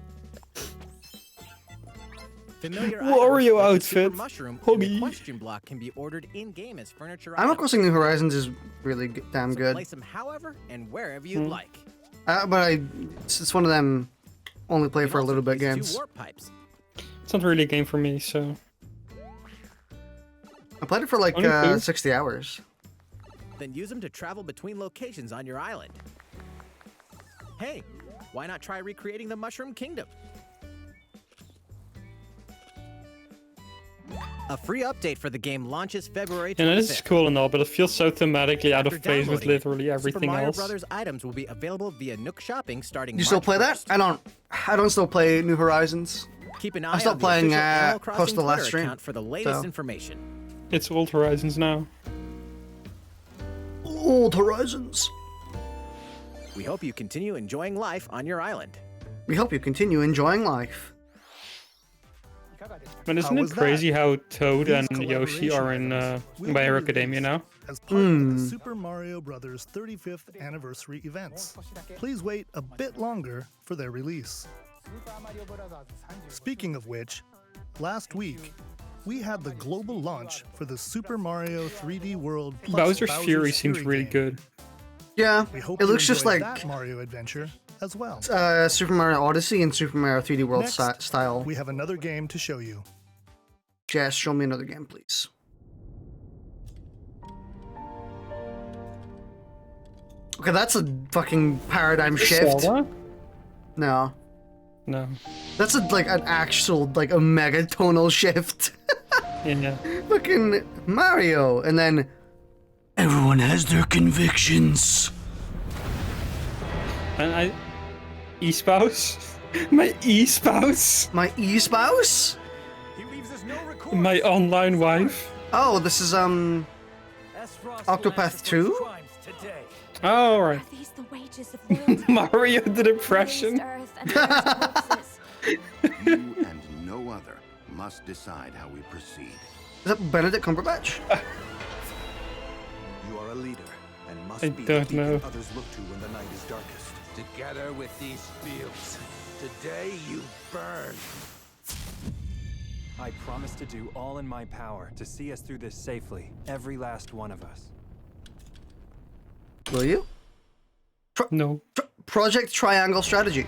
G: Familiar
B: Wario
G: items like the Super
B: outfit.
G: Mushroom and the
B: Huggy.
G: question block can be ordered in-game as furniture
A: Animal
G: items.
A: Crossing New Horizons is really damn
G: So
A: good.
G: place them however and wherever you'd like.
A: But it's one of them only play
G: You
A: for a
G: can
A: little
G: also
A: bit
G: place
A: games.
G: 2 warp pipes.
B: It's not really a game for me, so
A: I played it for like
B: Only two?
A: 60 hours.
G: Then use them to travel between locations on your island. Hey, why not try recreating the Mushroom Kingdom? A free update for the game launches February 25th.
B: you know, this is cool and all, but it feels so thematically out
G: After
B: of phase with
G: downloading it,
B: literally
G: Super
B: everything
G: Mario
B: else.
G: Brothers items will be available via Nook Shopping starting
A: You still
G: March
A: play that?
G: 1st.
A: I don't still play New Horizons.
G: Keep an eye
A: still
G: on the
A: playing,
G: official Animal Crossing
A: post the last
G: Twitter
A: stream,
G: account for the latest
A: so.
G: information.
B: It's Old Horizons now.
A: Old Horizons.
G: We hope you continue enjoying life on your island.
A: We hope you continue enjoying life.
B: But isn't
F: How
B: it
F: was that?
B: crazy how Toad
F: These
B: and Yoshi are in
F: will
B: My Hero
F: be
B: Academia now?
F: as part of the Super Mario Bros. 35th anniversary events. Please wait a bit longer for their release. Speaking of which, last week we had the global launch for the Super Mario 3D World plus
B: Bowser's Fury seems really
F: game.
B: good.
A: Yeah,
F: We hope
A: it
F: you
A: looks just
F: enjoyed
A: like
F: that Mario adventure as well.
A: Super Mario Odyssey and Super Mario 3D World
F: Next,
A: style.
F: We have another game to show you.
A: Jess, show me another game, please. Okay, that's a fucking paradigm shift.
B: Zelda?
A: No,
B: No.
A: that's like an actual like a mega tonal shift.
B: Yeah.
A: Fucking Mario, and then everyone has their convictions.
B: And E-spouse? My E-spouse?
A: My e-spouse?
C: He leaves us no record.
B: My online wife?
A: Oh, this is Octopath 2?
B: Oh, alright.
D: Are these the wages of loyalty?
B: Mario the Depression.
D: Earth and Earth's corpses.
J: You and no other must decide how we proceed.
A: Is that Benedict Cumberbatch?
E: You are a leader and must
B: I
E: be the
B: don't
E: beacon
B: know.
E: others look to when the night is darkest. Together with these fields, today you burn.
K: I promise to do all in my power to see us through this safely, every last one of us.
A: Will you?
B: No.
A: Project Triangle Strategy.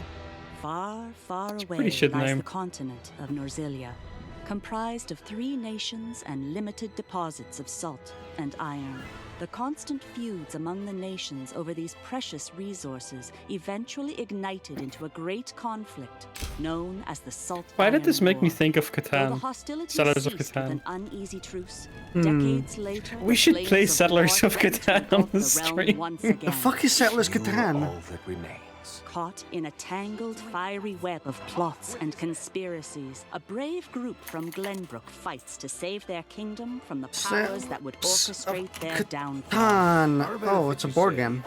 L: Far, far away
B: pretty shit
L: lies
B: name.
L: the continent of Norzilia, comprised of 3 nations and limited deposits of salt and iron. The constant feuds among the nations over these precious resources eventually ignited into a great conflict known as the Salt
B: Why did
L: Iron
B: this make me
L: War.
B: think of
L: Though the
B: Catan?
L: hostilities
B: Settlers of
L: ceased with
B: Catan.
L: an uneasy truce,
A: Hmm.
L: decades later,
B: We
L: the
B: should
L: flames
B: play
L: of
B: Settlers
L: war
B: of
L: threatened to
B: Catan on
L: engulf
B: the
L: the realm
B: stream.
L: once
A: The
L: again.
A: fuck is Settlers
E: You are
A: Catan?
E: all that remains.
L: Caught in a tangled, fiery web of plots and conspiracies, a brave group from Glenbrook fights to save their kingdom from the powers that would orchestrate their downfall.
A: Oh, it's a board game.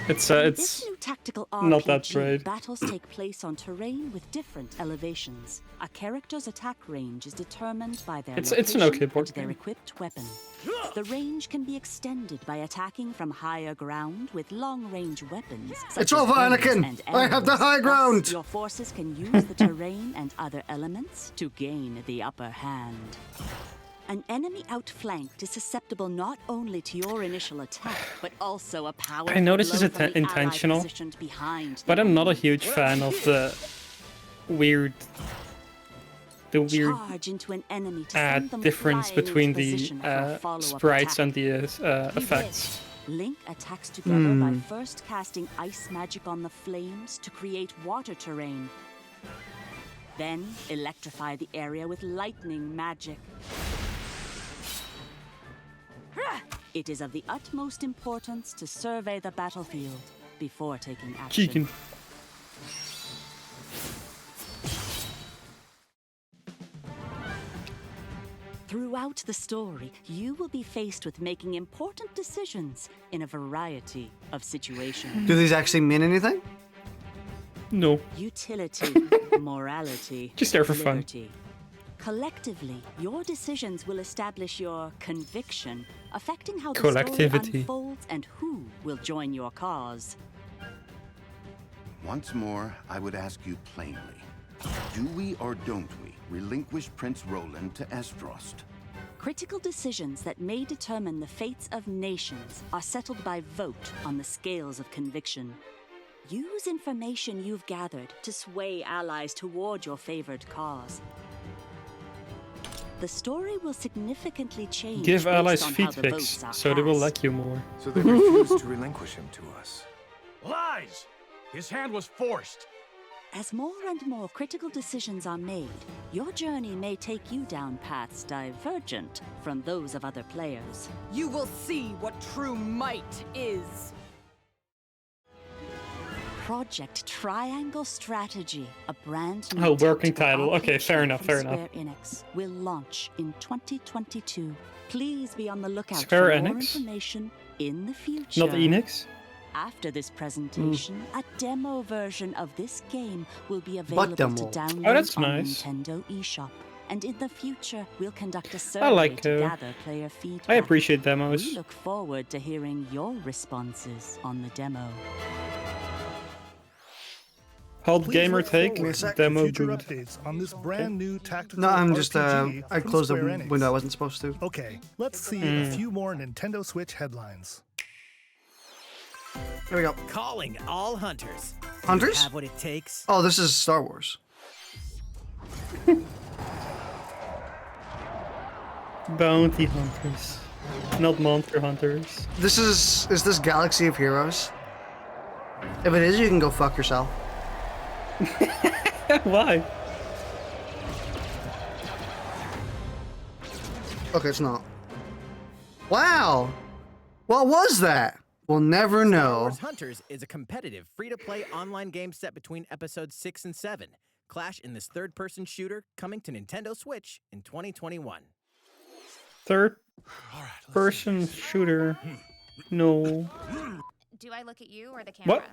B: It's
L: This new tactical
B: not that
L: RPG,
B: great.
L: battles take place on terrain with different elevations. A character's attack range is determined by their
B: It's
L: location
B: an okay board
L: and their
B: game.
L: equipped weapon. The range can be extended by attacking from higher ground with long-range weapons. such
A: It's
L: as
A: over,
L: arrows
A: Anakin!
L: and
A: I have the
L: arrows.
A: high
L: Thus,
A: ground!
L: your forces can use the terrain and other elements to gain the upper hand. An enemy outflanked is susceptible not only to your initial attack, but also a powerful
B: I know this is
L: blow from the ally
B: intentional,
L: positioned behind
B: but
L: the
B: I'm not a
L: enemy.
B: huge fan of the weird
L: Charge into an enemy to send them
B: difference
L: flying
B: between
L: into
B: the
L: position for a follow-up
B: sprites
L: attack.
B: and the effects.
L: Link attacks together by first casting ice magic on the flames to create water terrain. Then electrify the area with lightning magic. It is of the utmost importance to survey the battlefield before taking action.
B: Chicken.
L: Throughout the story, you will be faced with making important decisions in a variety of situations.
A: Do these actually mean anything?
B: No.
L: Utility, morality,
B: Just there for fun.
L: liberty. Collectively, your decisions will establish your conviction, affecting how the story
B: Collectivity.
L: unfolds and who will join your cause.
M: Once more, I would ask you plainly. Do we or don't we relinquish Prince Roland to Esdrost?
L: Critical decisions that may determine the fates of nations are settled by vote on the scales of conviction. Use information you've gathered to sway allies toward your favored cause. The story will significantly change.
B: Give
L: based
B: allies
L: on how
B: feed
L: the
B: pics,
L: votes are
B: so they will
L: cast.
B: like you more.
E: So they refused to relinquish him to us.
C: Lies! His hand was forced.
L: As more and more critical decisions are made, your journey may take you down paths divergent from those of other players.
N: You will see what true might is.
L: Project Triangle Strategy, a brand new
B: Oh, working
L: tactical
B: title. Okay,
L: RPG
B: fair enough,
L: from
B: fair enough.
L: Square Enix will launch in 2022. Please be on the lookout
B: Square
L: for more
B: Enix?
L: information in the future.
B: Not Enix?
L: After this presentation, a demo version of this game will be
A: What
L: available
A: demo?
L: to download
B: Oh, that's
L: on
B: nice.
L: Nintendo eShop. And in the future, we'll conduct a survey
B: I like
L: to gather player feedback.
B: I appreciate demos.
L: We look forward to hearing your responses on the demo.
B: Hold
F: Please
B: gamer
F: look
B: take
F: forward to
B: demo
F: future
B: good.
F: updates on this brand new tactical
A: No, I'm just,
F: RPG
A: I
F: from
A: closed the
F: Square Enix.
A: window I wasn't supposed to.
F: Okay, let's see a few more Nintendo Switch headlines.
A: There we go.
G: Calling all hunters.
A: Hunters?
G: You have what it takes.
A: Oh, this is Star Wars.
B: Bounty hunters. Not monster hunters.
A: Is this Galaxy of Heroes? If it is, you can go fuck yourself.
B: Why?
A: Okay, it's not. Wow! What was that? We'll never
G: Star
A: know.
G: Wars Hunters is a competitive, free-to-play online game set between episodes 6 and 7. Clash in this third-person shooter coming to Nintendo Switch in 2021.
B: Third person shooter. No.
D: Do I look at you or the camera?
B: What?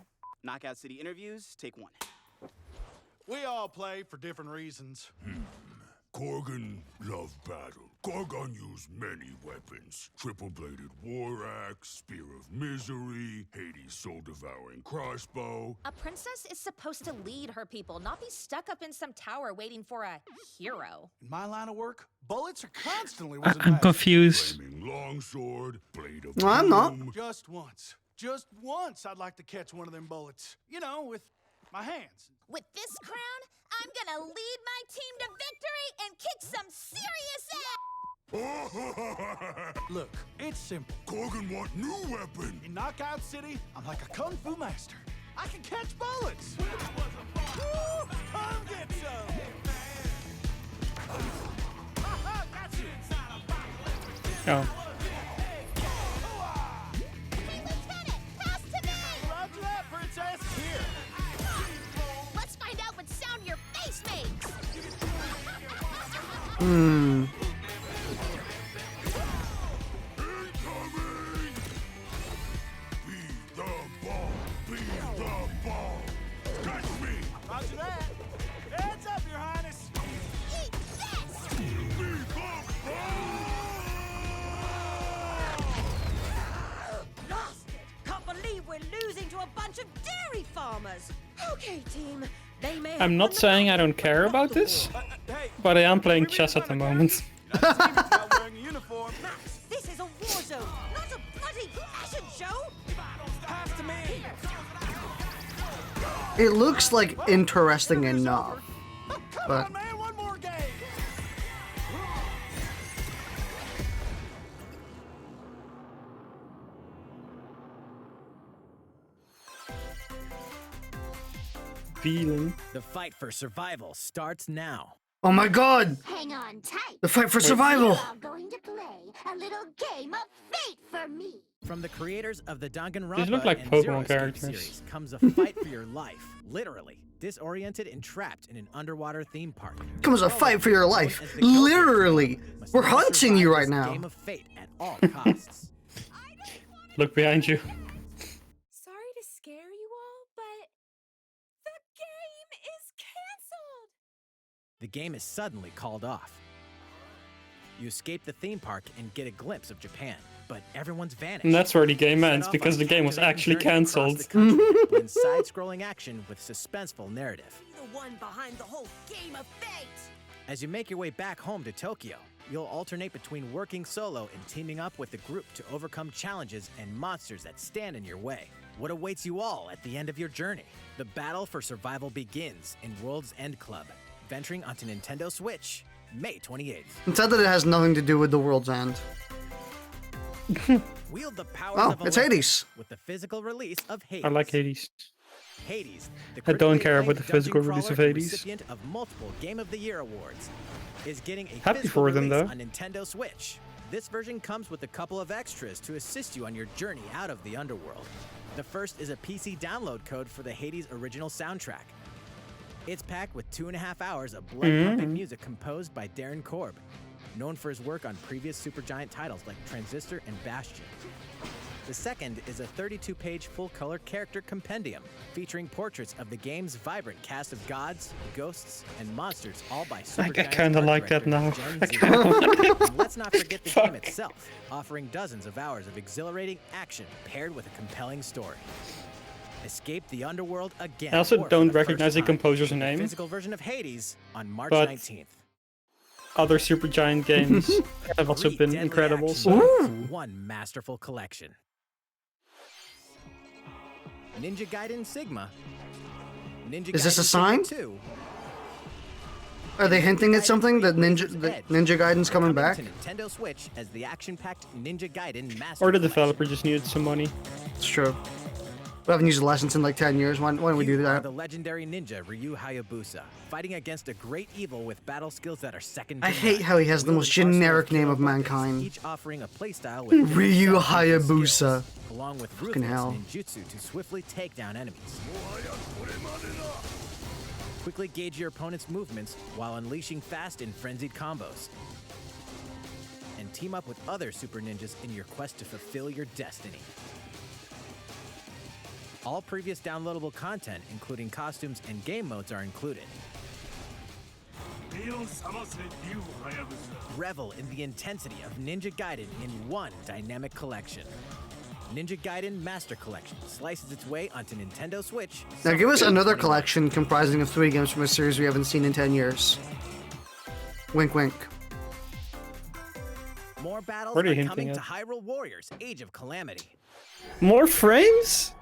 O: Knockout City interviews, take one.
P: We all play for different reasons.
E: Korgan loved battle. Gorgon used many weapons. Triple-bladed war axe, spear of misery, Hades' soul-devouring crossbow.
D: A princess is supposed to lead her people, not be stuck up in some tower waiting for a hero.
P: In my line of work, bullets are constantly
B: I'm
P: whizzing past.
B: confused.
E: Flaming longsword, blade of
A: No, I'm not.
E: doom.
P: Just once, I'd like to catch one of them bullets. You know, with my hands.
D: With this crown, I'm gonna lead my team to victory and kick some serious ass!
P: Look, it's simple.
E: Korgan want new weapon.
P: In Knockout City, I'm like a kung fu master. I can catch bullets. Woo! Come get some.
B: Oh.
P: Roger that. Hands up, Your Highness.
Q: Lost it! Can't believe we're losing to a bunch of dairy farmers. Okay, team. They may.
B: I'm not saying I don't care about this, but I am playing chess at the moment.
P: Wearing a uniform.
Q: Max, this is a war zone, not a bloody fashion show.
P: Pass to me.
A: It looks like interesting enough, but
P: Man, one more game.
B: Feeling.
G: The fight for survival starts now.
A: oh my god!
D: Hang on tight.
A: The fight for survival!
D: We're all going to play a little game of fate for me.
G: From the creators of the Danganronpa
B: These look like
G: and
B: Pokemon
G: Zero Escape
B: characters.
G: series comes a fight for your life, literally. Disoriented and trapped in an underwater theme park.
A: Comes a fight for your life. Literally! We're hunting you right now.
G: Game of fate at all costs.
B: Look behind you.
D: Sorry to scare you all, but the game is canceled.
G: The game is suddenly called off. You escape the theme park and get a glimpse of Japan, but everyone's vanished.
B: And that's where the game ends, because the game was actually cancelled.
G: Blend side-scrolling action with suspenseful narrative.
Q: The one behind the whole game of fate.
G: As you make your way back home to Tokyo, you'll alternate between working solo and teaming up with the group to overcome challenges and monsters that stand in your way. What awaits you all at the end of your journey? The battle for survival begins in World's End Club, venturing onto Nintendo Switch, May 28th.
A: It's sad that it has nothing to do with the world's end.
G: Wield the powers
A: Oh,
G: of
A: it's
G: Olympus
A: Hades.
G: with the physical release of Hades.
B: I like Hades.
G: Hades, the
B: I don't care
G: critically
B: about the
G: acclaimed
B: physical
G: dungeon
B: release of
G: crawler and
B: Hades.
G: recipient of multiple Game of the Year awards, is getting a
B: Happy
G: physical
B: for them,
G: release
B: though.
G: on Nintendo Switch. This version comes with a couple of extras to assist you on your journey out of the underworld. The first is a PC download code for the Hades original soundtrack. It's packed with 2.5 hours of blood-pumping music composed by Darren Korb, known for his work on previous Supergiant titles like Transistor and Bastion. The second is a 32-page full-color character compendium featuring portraits of the game's vibrant cast of gods, ghosts, and monsters, all by
B: I
G: Supergiant
B: kinda
G: art
B: like that
G: director
B: now.
G: Jen
B: I
G: Zero.
B: kinda
G: And let's not forget the game itself, offering dozens of hours of exhilarating action paired with a compelling story. Escape the underworld again.
B: I also
G: or for
B: don't
G: the first
B: recognize the
G: time.
B: composer's
G: The
B: name.
G: physical version of Hades on March
B: But
G: 19th.
B: other Supergiant games have also
G: 3
B: been
G: deadly
B: incredible.
G: action
B: So.
G: games, one masterful collection. Ninja Gaiden Sigma. Ninja
A: Is this a
G: Gaiden Sigma
A: sign?
G: 2.
A: Are they hinting at something that Ninja Gaiden's coming back?
G: To Nintendo Switch as the action-packed Ninja Gaiden Master
B: Or the
G: Collection.
B: developer just needed some money.
A: It's true. We haven't used a license in like 10 years. Why don't we do
G: You are
A: that?
G: the legendary ninja Ryu Hayabusa, fighting against a great evil with battle skills that are second to
A: I
G: none.
A: hate how he has the most
G: Wielding
A: generic
G: arsenal
A: name
G: of
A: of
G: weapons,
A: mankind.
G: Each offering a playstyle with
A: Ryu
G: different skills,
A: Hayabusa.
G: along with
A: Fucking
G: ruthless
A: hell.
G: ninjutsu to swiftly take down enemies. Quickly gauge your opponent's movements while unleashing fast and frenzied combos. And team up with other super ninjas in your quest to fulfill your destiny. All previous downloadable content, including costumes and game modes, are included. Revel in the intensity of Ninja Gaiden in one dynamic collection. Ninja Gaiden Master Collection slices its way onto Nintendo Switch.
A: Now give us another collection comprising of 3 games from a series we haven't seen in 10 years. Wink, wink.
G: More battles
B: What are
G: are
B: you
G: coming
B: hinting
G: to
B: at?
G: Hyrule Warriors: Age of Calamity.
B: More frames?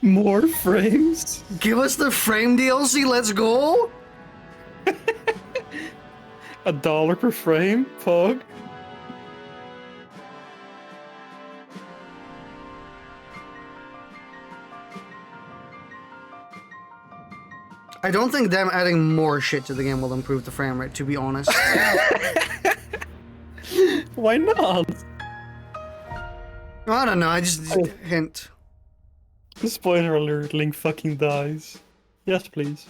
B: More frames?
A: Give us the frame DLC, let's go!
B: $1 per frame? Pog?
A: I don't think them adding more shit to the game will improve the frame rate, to be honest.
B: Why not?
A: I don't know, I just hint.
B: Spoiler alert, Link fucking dies. Yes, please.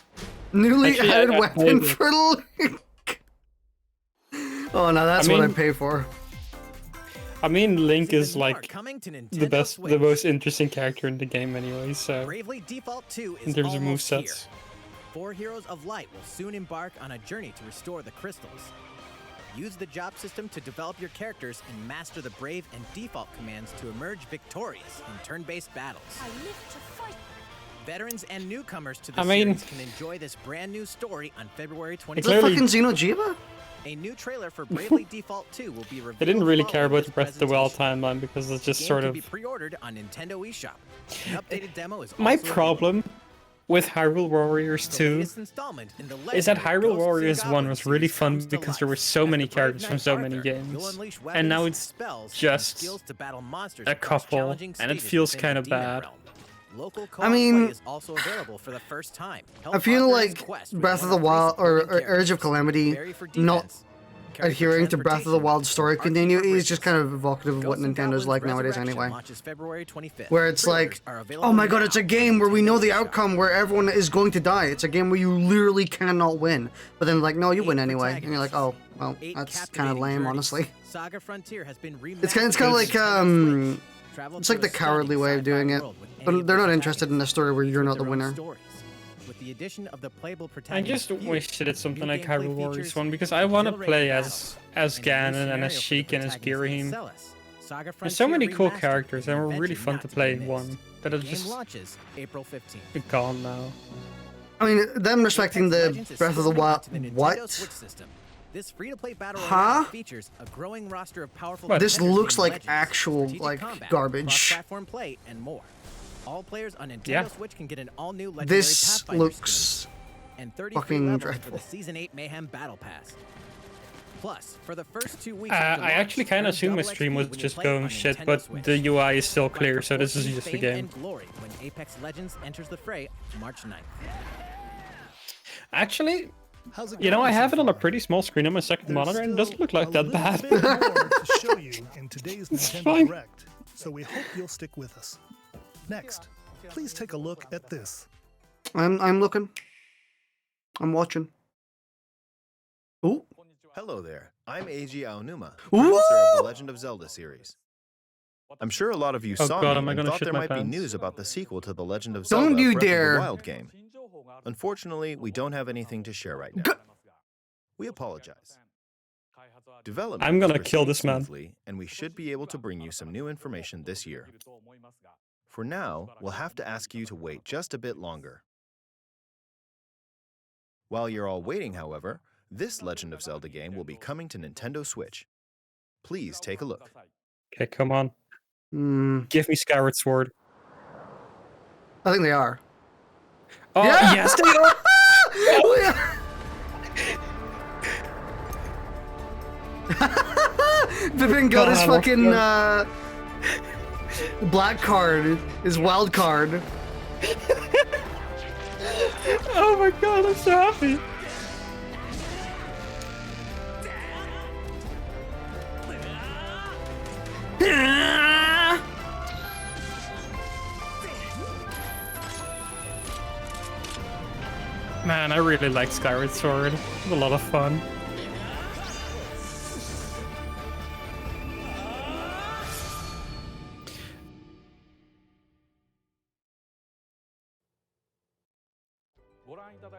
A: Newly
B: Actually,
A: added
B: I
A: weapon
B: played it.
A: for Link! Oh no, that's what I pay for.
B: I mean, Link is like
G: the
B: the most interesting character in the game anyway, so
G: Bravely Default 2 is
B: in terms of
G: almost here.
B: movesets.
G: 4 Heroes of Light will soon embark on a journey to restore the crystals. Use the job system to develop your characters and master the Brave and Default commands to emerge victorious in turn-based battles.
D: I live to fight.
G: Veterans and newcomers to the
B: I mean-
G: series can enjoy this brand new story on February 25th.
A: Is that fucking Xenojiba?
G: A new trailer for Bravely Default 2 will be revealed.
B: They didn't really care
G: following
B: about
G: this
B: the Breath of the Wild
G: presentation.
B: timeline because it's just
G: The game
B: sort
G: can
B: of
G: be pre-ordered on Nintendo eShop. An updated demo is
B: my
G: also
B: problem with Hyrule Warriors 2
G: latest installment in the
B: is that
G: legendary
B: Hyrule
G: Ghosts and
B: Warriors 1
G: Goblins
B: was really
G: series
B: fun
G: comes to
B: because there
G: life.
B: were so
G: As
B: many
G: the brave
B: characters from
G: knight
B: so many
G: Arthur, you'll
B: games,
G: unleash
B: and now
G: weapons,
B: it's
G: spells, and
B: just
G: skills to battle monsters
B: a
G: across
B: couple,
G: challenging
B: and it
G: stages
B: feels
G: within
B: kind
G: the
B: of
G: Demon
B: bad.
G: Realm. Local
A: I
G: co-op
A: mean-
G: play is also available for the first time. Help
A: I feel
G: Arthur in his
A: like
G: quest with
A: Breath of
G: one
A: the Wild
G: three
A: or
G: supporting
A: Urge of Calamity
G: Carry for
A: not
G: defense, carry for
A: adhering to Breath of the Wild story
G: transportation,
A: continue
G: arcing for
A: is just kind of evocative of what
G: Ghosts and
A: Nintendo's
G: Goblins
A: like nowadays
G: Resurrection
A: anyway.
G: launches February 25th.
A: Where it's like,
G: Pre-orders are available
A: oh my god,
G: now
A: it's a
G: on
A: game where we know the
G: Nintendo eShop.
A: outcome, where everyone is going to die. It's a game where you literally cannot win. But then like, no, you win anyway. And you're like, oh, well,
G: 8
A: that's kind of
G: captivating
A: lame,
G: journeys.
A: honestly.
G: Saga Frontier has been
A: It's kind of like, it's like the cowardly way of doing it. But they're not interested in a story where you're not the winner.
G: With the addition of the playable
B: I
G: protagonist,
B: just wish that it's something
G: new
B: like
G: gameplay
B: Hyrule Warriors
G: features,
B: 1 because I want to
G: exhilarating
B: play
G: battles,
B: as
G: and a new
B: Ganon and
G: scenario
B: as
G: for the
B: Sheik and as
G: protagonist
B: Girahim.
G: Celes. Saga
B: There's so
G: Frontier
B: many cool
G: Remastered
B: characters
G: is
B: and
G: an
B: were really
G: adventure
B: fun
G: not
B: to
G: be
B: play in
G: missed.
B: one that are
G: The game
B: just
G: launches April 15th.
B: gone now.
A: I mean, them respecting the
G: Legends is
A: Breath of the
G: porting
A: Wild.
G: onto the Nintendo
A: What?
G: Switch system. This free-to-play battle
A: Huh?
G: royale features a growing roster of powerful
A: This
G: contenders
A: looks
G: named
A: like
G: Legends,
A: actual,
G: strategic
A: like,
G: combat,
A: garbage.
G: cross-platform play, and more. All players on Nintendo
B: Yeah.
G: Switch can get an all-new legendary
A: This
G: Pathfinder
A: looks
G: skin and 30 free
A: fucking
G: levels
A: dreadful.
G: for the Season 8 Mayhem Battle Pass. Plus, for the first 2 weeks
B: I
G: after launch,
B: actually kind
G: earn
B: of assumed my
G: double
B: stream
G: XP
B: was
G: when you
B: just
G: play
B: going
G: on
B: shit,
G: Nintendo
B: but
G: Switch.
B: the UI is still
G: Fight
B: clear,
G: for
B: so this is
G: fortune,
B: just a
G: fame,
B: game.
G: and glory when Apex Legends enters the fray March 9th.
B: Actually,
F: How's it
B: you know,
F: going
B: I have
F: so
B: it on a
F: far?
B: pretty small screen on my second
F: There's
B: monitor, and it doesn't
F: still
B: look like
F: a
B: that
F: little
B: bad.
F: bit more to show you in today's Nintendo
B: fine.
F: Direct, so we hope you'll stick with us. Next, please take a look at this.
A: I'm looking. I'm watching. Ooh.
R: Hello there. I'm Eiji Aonuma,
A: Ooh!
R: producer of the Legend of Zelda series. I'm sure a lot of you
B: Oh
R: saw
B: God,
R: me
B: am I
R: and
B: gonna
R: thought
B: shit
R: there
B: my
R: might be
B: pants?
R: news about the sequel to the Legend of
A: Don't
R: Zelda
A: you
R: Breath of
A: dare.
R: the Wild game. Unfortunately, we don't have anything to share right now. We apologize. Development
B: I'm gonna
R: is
B: kill this
R: proceeding
B: man.
R: smoothly, and we should be able to bring you some new information this year. For now, we'll have to ask you to wait just a bit longer. While you're all waiting, however, this Legend of Zelda game will be coming to Nintendo Switch. Please take a look.
B: Okay, come on.
A: Hmm.
B: Give me Skyward Sword.
A: I think they are.
B: Oh,
A: Yeah!
B: yes, they are!
A: Bipin got his
B: God,
A: fucking black card, his wild card.
B: Oh my god, I'm so happy. Man, I really like Skyward Sword. It's a lot of fun.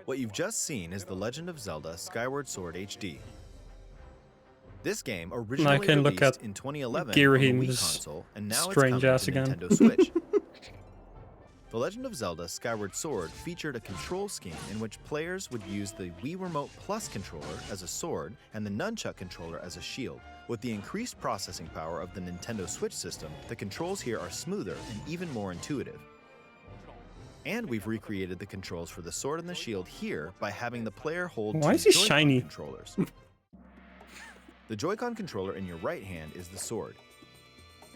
R: What you've just seen is The Legend of Zelda Skyward Sword HD. This game originally
B: can look
R: released
B: at
R: in 2011 on the Wii
B: Girahim's
R: console, and now it's
B: strange
R: coming
B: ass
R: to
B: again.
R: Nintendo Switch. The Legend of Zelda Skyward Sword featured a control scheme in which players would use the Wii Remote Plus controller as a sword and the Nunchuck controller as a shield. With the increased processing power of the Nintendo Switch system, the controls here are smoother and even more intuitive. And we've recreated the controls for the sword and the shield here by having the player hold
B: Why
R: two
B: is he
R: Joy-Con
B: shiny?
R: controllers. The Joy-Con controller in your right hand is the sword.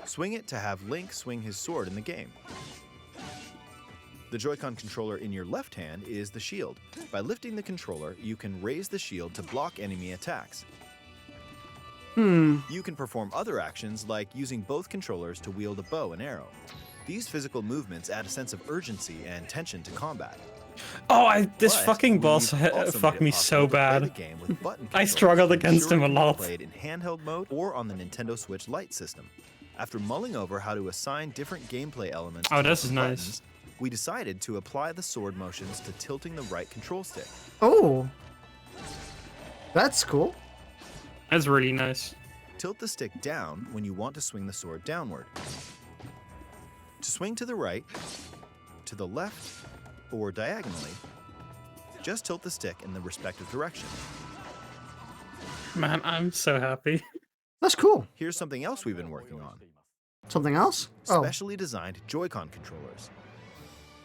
R: Swing it to have Link swing his sword in the game. The Joy-Con controller in your left hand is the shield. By lifting the controller, you can raise the shield to block enemy attacks. You can perform other actions like using both controllers to wield a bow and arrow. These physical movements add a sense of urgency and tension to combat.
B: Oh, this
R: But
B: fucking boss
R: we've also
B: fucked
R: made
B: me
R: it
B: so
R: possible to play the
B: bad.
R: game with button
B: I
R: controls,
B: struggled against him a
R: ensuring it can be
B: lot.
R: Played in handheld mode or on the Nintendo Switch Lite system. After mulling over how to assign different gameplay elements
B: Oh,
R: to
B: this is
R: different
B: nice.
R: buttons, we decided to apply the sword motions to tilting the right control stick.
A: Oh, that's cool.
B: That's really nice.
R: Tilt the stick down when you want to swing the sword downward. To swing to the right, to the left, or diagonally, just tilt the stick in the respective direction.
B: Man, I'm so happy.
A: That's cool.
R: Here's something else we've been working on.
A: Something else? Oh.
R: Specially designed Joy-Con controllers.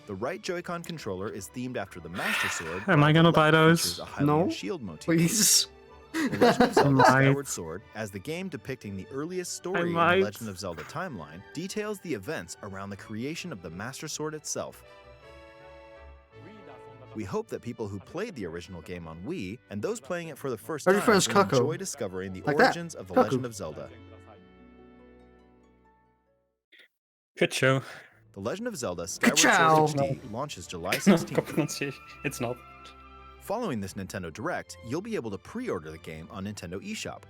R: The right Joy-Con controller is themed after the Master Sword.
B: Am I gonna buy those?
A: No,
R: shield motif.
A: please.
R: The Legend of Zelda
B: Might.
R: Skyward Sword, as the game depicting the earliest story in the
B: might.
R: Legend of Zelda timeline, details the events around the creation of the Master Sword itself. We hope that people who played the original game on Wii and those playing it for the first
A: Our
R: time
A: friend's
R: will
A: Cuckoo.
R: enjoy discovering the
A: Like that.
R: origins of the
A: Cuckoo.
R: Legend of Zelda.
B: Good show.
R: The Legend of Zelda Skyward
A: Ka-chow.
R: Sword HD launches July
B: No,
R: 16th.
B: pronunciation. It's not.
R: Following this Nintendo Direct, you'll be able to pre-order the game on Nintendo eShop.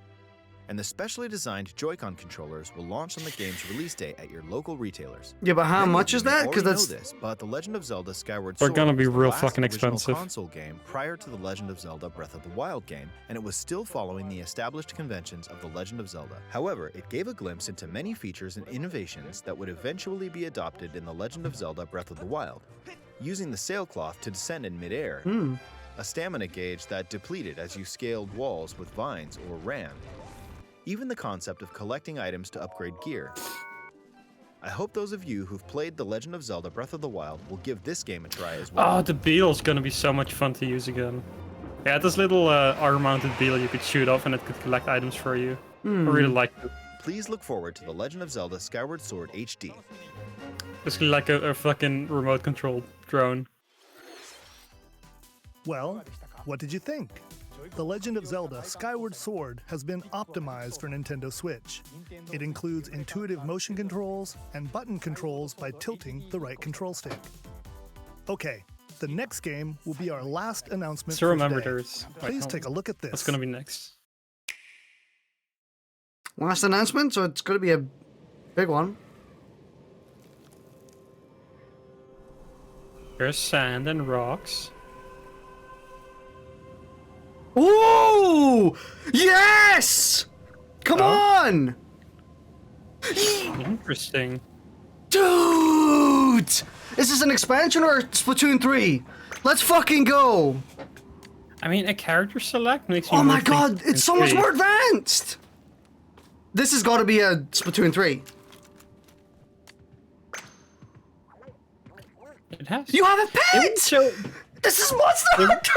R: And the specially designed Joy-Con controllers will launch on the game's release date at your local retailers.
A: Yeah, but how
R: Many of
A: much
R: you
A: is
R: may
A: that? Because
R: already
A: that's
R: know this, but The Legend of Zelda Skyward
B: They're
R: Sword
B: gonna be
R: was the
B: real
R: last
B: fucking
R: original
B: expensive.
R: console game prior to The Legend of Zelda Breath of the Wild game, and it was still following the established conventions of The Legend of Zelda. However, it gave a glimpse into many features and innovations that would eventually be adopted in The Legend of Zelda Breath of the Wild. Using the sailcloth to descend in midair, a stamina gauge that depleted as you scaled walls with vines or ran. Even the concept of collecting items to upgrade gear. I hope those of you who've played The Legend of Zelda Breath of the Wild will give this game a try as well.
B: Oh, the beetle's gonna be so much fun to use again. Yeah, this little armor-mounted beetle you could shoot off and it could collect items for you. I really like it.
R: Please look forward to The Legend of Zelda Skyward Sword HD.
B: Basically like a fucking remote-controlled drone.
F: Well, what did you think? The Legend of Zelda Skyward Sword has been optimized for Nintendo Switch. It includes intuitive motion controls and button controls by tilting the right control stick. Okay, the next game will be our last announcement
B: So
F: for
B: remember
F: today.
B: there's...
F: Please take a look at this.
B: What's gonna be next?
A: Last announcement, so it's going to be a big one.
B: There's sand and rocks.
A: Ooh! Yes! Come on!
B: Interesting.
A: Dude! Is this an expansion or Splatoon 3? Let's fucking go!
B: I mean, a character select makes you
A: Oh
B: more
A: my god,
B: think
A: it's so much
B: three.
A: more advanced! This has got to be a Splatoon 3.
B: It has.
A: You have a pet!
B: Show...
A: This is Monster Hunter!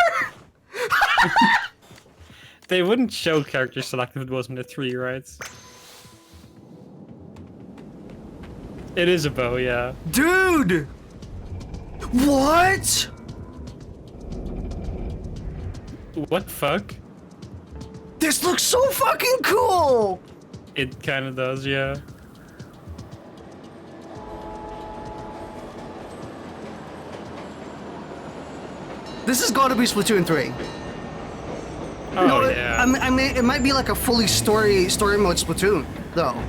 B: They wouldn't show character select if it wasn't a 3, right? It is a bow, yeah.
A: Dude! What?
B: What the fuck?
A: This looks so fucking cool!
B: It kind of does, yeah.
A: This has got to be Splatoon 3.
B: Oh,
A: No,
B: yeah.
A: I mean, it might be like a fully story mode Splatoon, though.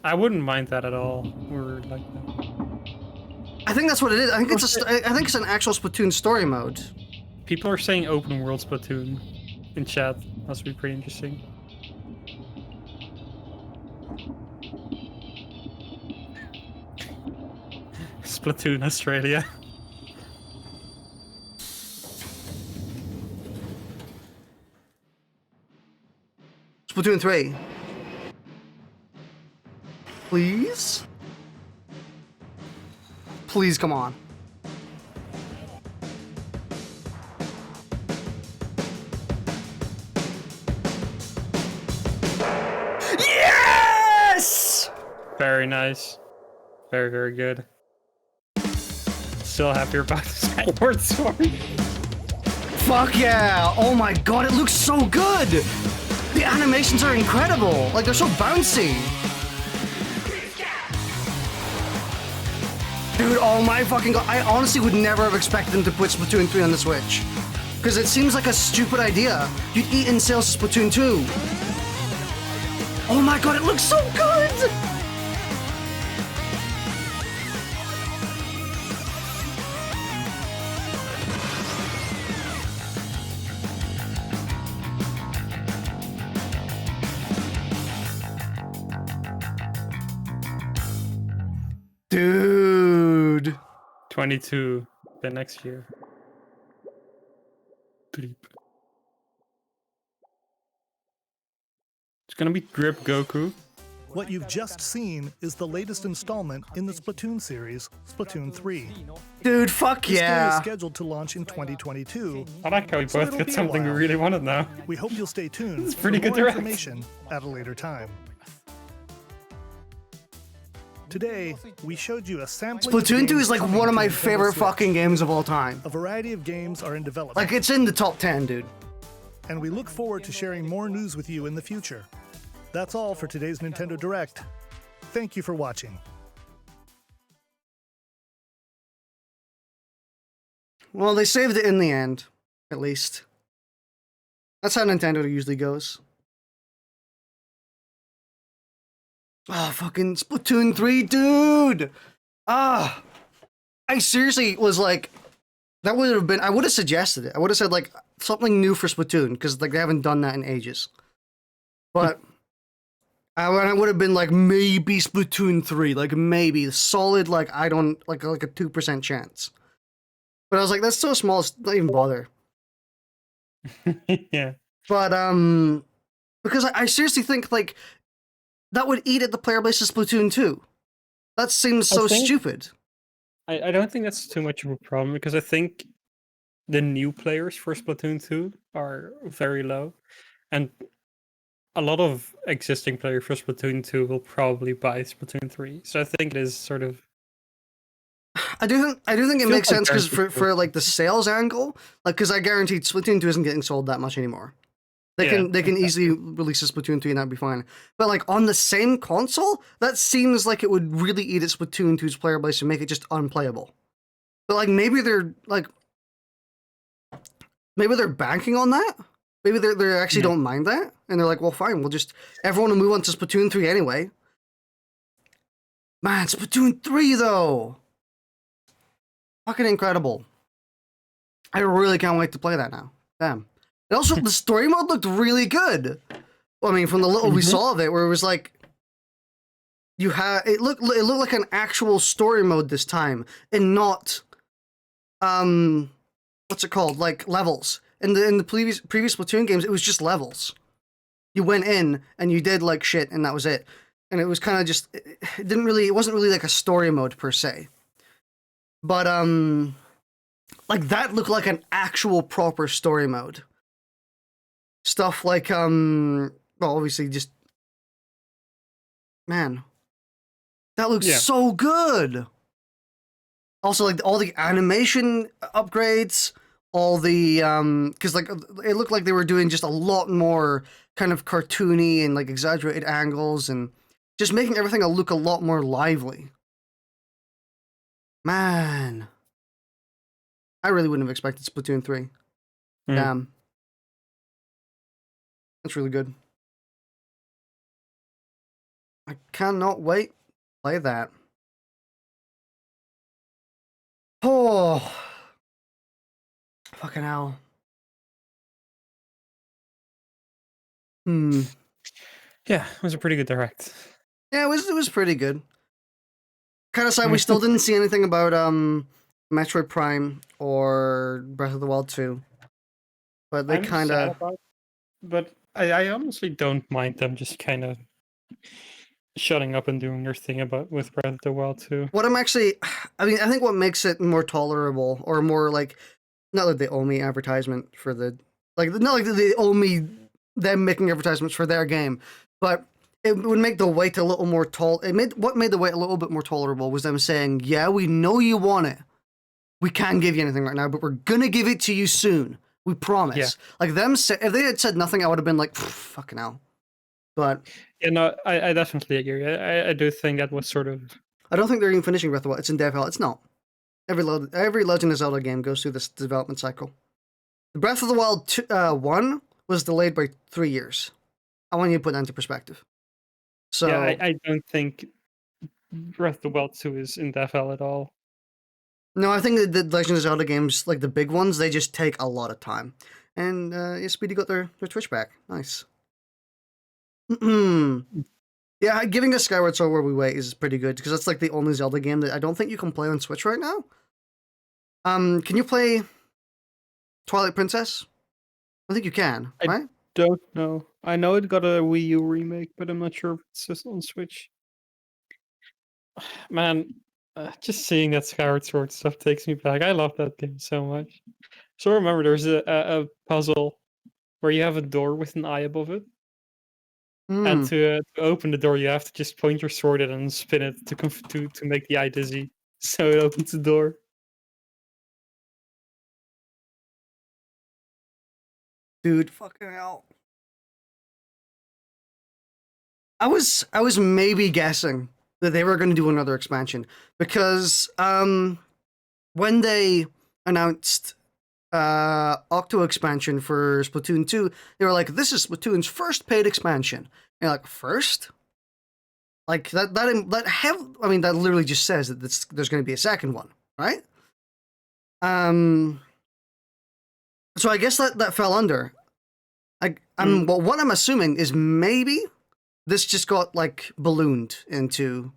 B: I wouldn't mind that at all. Or like that.
A: I think that's what it is. I think it's an actual Splatoon story mode.
B: People are saying open world Splatoon in chat. Must be pretty interesting. Splatoon Australia.
A: Splatoon 3. Please? Please, come on. Yes!
B: Very nice. Very, very good. Still happier about the Skyward Sword.
A: Fuck yeah! Oh my god, it looks so good! The animations are incredible! Like, they're so bouncy! Dude, oh my fucking god. I honestly would never have expected them to put Splatoon 3 on the Switch. Because it seems like a stupid idea. You'd eat in sales to Splatoon 2. Oh my god, it looks so good! Dude.
B: 22 the next year. It's gonna be Drip Goku.
F: What you've just seen is the latest installment in the Splatoon series, Splatoon 3.
A: Dude, fuck
F: This game
A: yeah.
F: is scheduled to launch in 2022.
B: I like how we
F: so
B: both
F: it'll
B: get
F: be a
B: something we
F: while.
B: really wanted now.
F: We hope you'll stay tuned
B: It's pretty
F: for
B: good
F: more
B: direct.
F: information at a later time. Today, we showed you a sample.
A: Splatoon 2 is like one of my favorite fucking games of all time.
F: A variety of games are in development.
A: Like, it's in the top 10, dude.
F: And we look forward to sharing more news with you in the future. That's all for today's Nintendo Direct. Thank you for watching.
A: Well, they saved it in the end, at least. That's how Nintendo usually goes. Oh, fucking Splatoon 3, dude! Ah! I seriously was like, that would have been, I would have suggested it. I would have said, like, something new for Splatoon, because, like, they haven't done that in ages. But, I would have been like, maybe Splatoon 3, like, maybe. Solid, like, I don't, like a 2% chance. But I was like, that's so small, it's not even bother.
B: Yeah.
A: But, because I seriously think, like, that would eat at the player base of Splatoon 2. That seems so stupid.
B: I don't think that's too much of a problem, because I think the new players for Splatoon 2 are very low. And a lot of existing players for Splatoon 2 will probably buy Splatoon 3. So I think it is sort of...
A: I do think it
B: Feels
A: makes
B: like
A: sense because
B: Bandicoot.
A: for like the sales angle, like because I guaranteed Splatoon 2 isn't getting sold that much anymore. They can easily release a Splatoon 3 and that'd be fine. But like on the same console, that seems like it would really eat at Splatoon 2's player base and make it just unplayable. But like maybe they're banking on that. Maybe they actually don't mind that, and they're like, well, fine, we'll just everyone will move on to Splatoon 3 anyway. Man, Splatoon 3 though. Fucking incredible. I really can't wait to play that now. Damn. And also, the story mode looked really good. Well, I mean, from the little we saw of it, where it was like, it looked like an actual story mode this time, and not, what's it called? Like levels. In the previous Splatoon games, it was just levels. You went in and you did like shit, and that was it. And it was kind of just, it wasn't really like a story mode per se. But like that looked like an actual proper story mode. Stuff like well, obviously just, man, that looks so good. Also, like all the animation upgrades, all the because like it looked like they were doing just a lot more kind of cartoony and like exaggerated angles and just making everything look a lot more lively. Man, I really wouldn't have expected Splatoon 3. Damn. That's really good. I cannot wait to play that. Oh. Fucking hell.
B: Yeah, it was a pretty good direct.
A: Yeah, it was pretty good. Kind of sad we still didn't see anything about Metroid Prime or Breath of the Wild 2. But they kind of...
B: But I honestly don't mind them just kind of shutting up and doing their thing with Breath of the Wild 2.
A: What I'm actually... I mean, I think what makes it more tolerable or more like... Not like they owe me advertisement for the... Like, not like they owe me them making advertisements for their game. But it would make the wait a little more what made the wait a little bit more tolerable was them saying, yeah, we know you want it. We can't give you anything right now, but we're gonna give it to you soon. We promise.
B: Yeah.
A: Like them, if they had said nothing, I would have been like, fucking hell. But
B: I definitely agree. I do think that was sort of
A: I don't think they're even finishing Breath of the Wild. It's in dev hell. It's not. Every Legend of Zelda game goes through this development cycle. The Breath of the Wild 1 was delayed by 3 years. I want you to put that into perspective. So
B: yeah, I don't think Breath of the Wild 2 is in dev hell at all.
A: No, I think the Legend of Zelda games, like the big ones, they just take a lot of time. And Speedy got their Twitch back. Nice. Yeah, giving us Skyward Sword Where We Wait is pretty good, because that's like the only Zelda game that I don't think you can play on Switch right now. Can you play Twilight Princess? I think you can, right?
B: Don't know. I know it got a Wii U remake, but I'm not sure if it's just on Switch. Man, just seeing that Skyward Sword stuff takes me back. I love that game so much. So remember, there's a puzzle where you have a door with an eye above it. And to open the door, you have to just point your sword at it and spin it to make the eye dizzy. So it opens the door.
A: Dude, fucking hell. I was maybe guessing that they were going to do another expansion, because when they announced Octo expansion for Splatoon 2, they were like, this is Splatoon's first paid expansion. And you're like, first? Like that literally just says that there's going to be a second one, right? So I guess that fell under. Well, what I'm assuming is maybe this just got like ballooned into.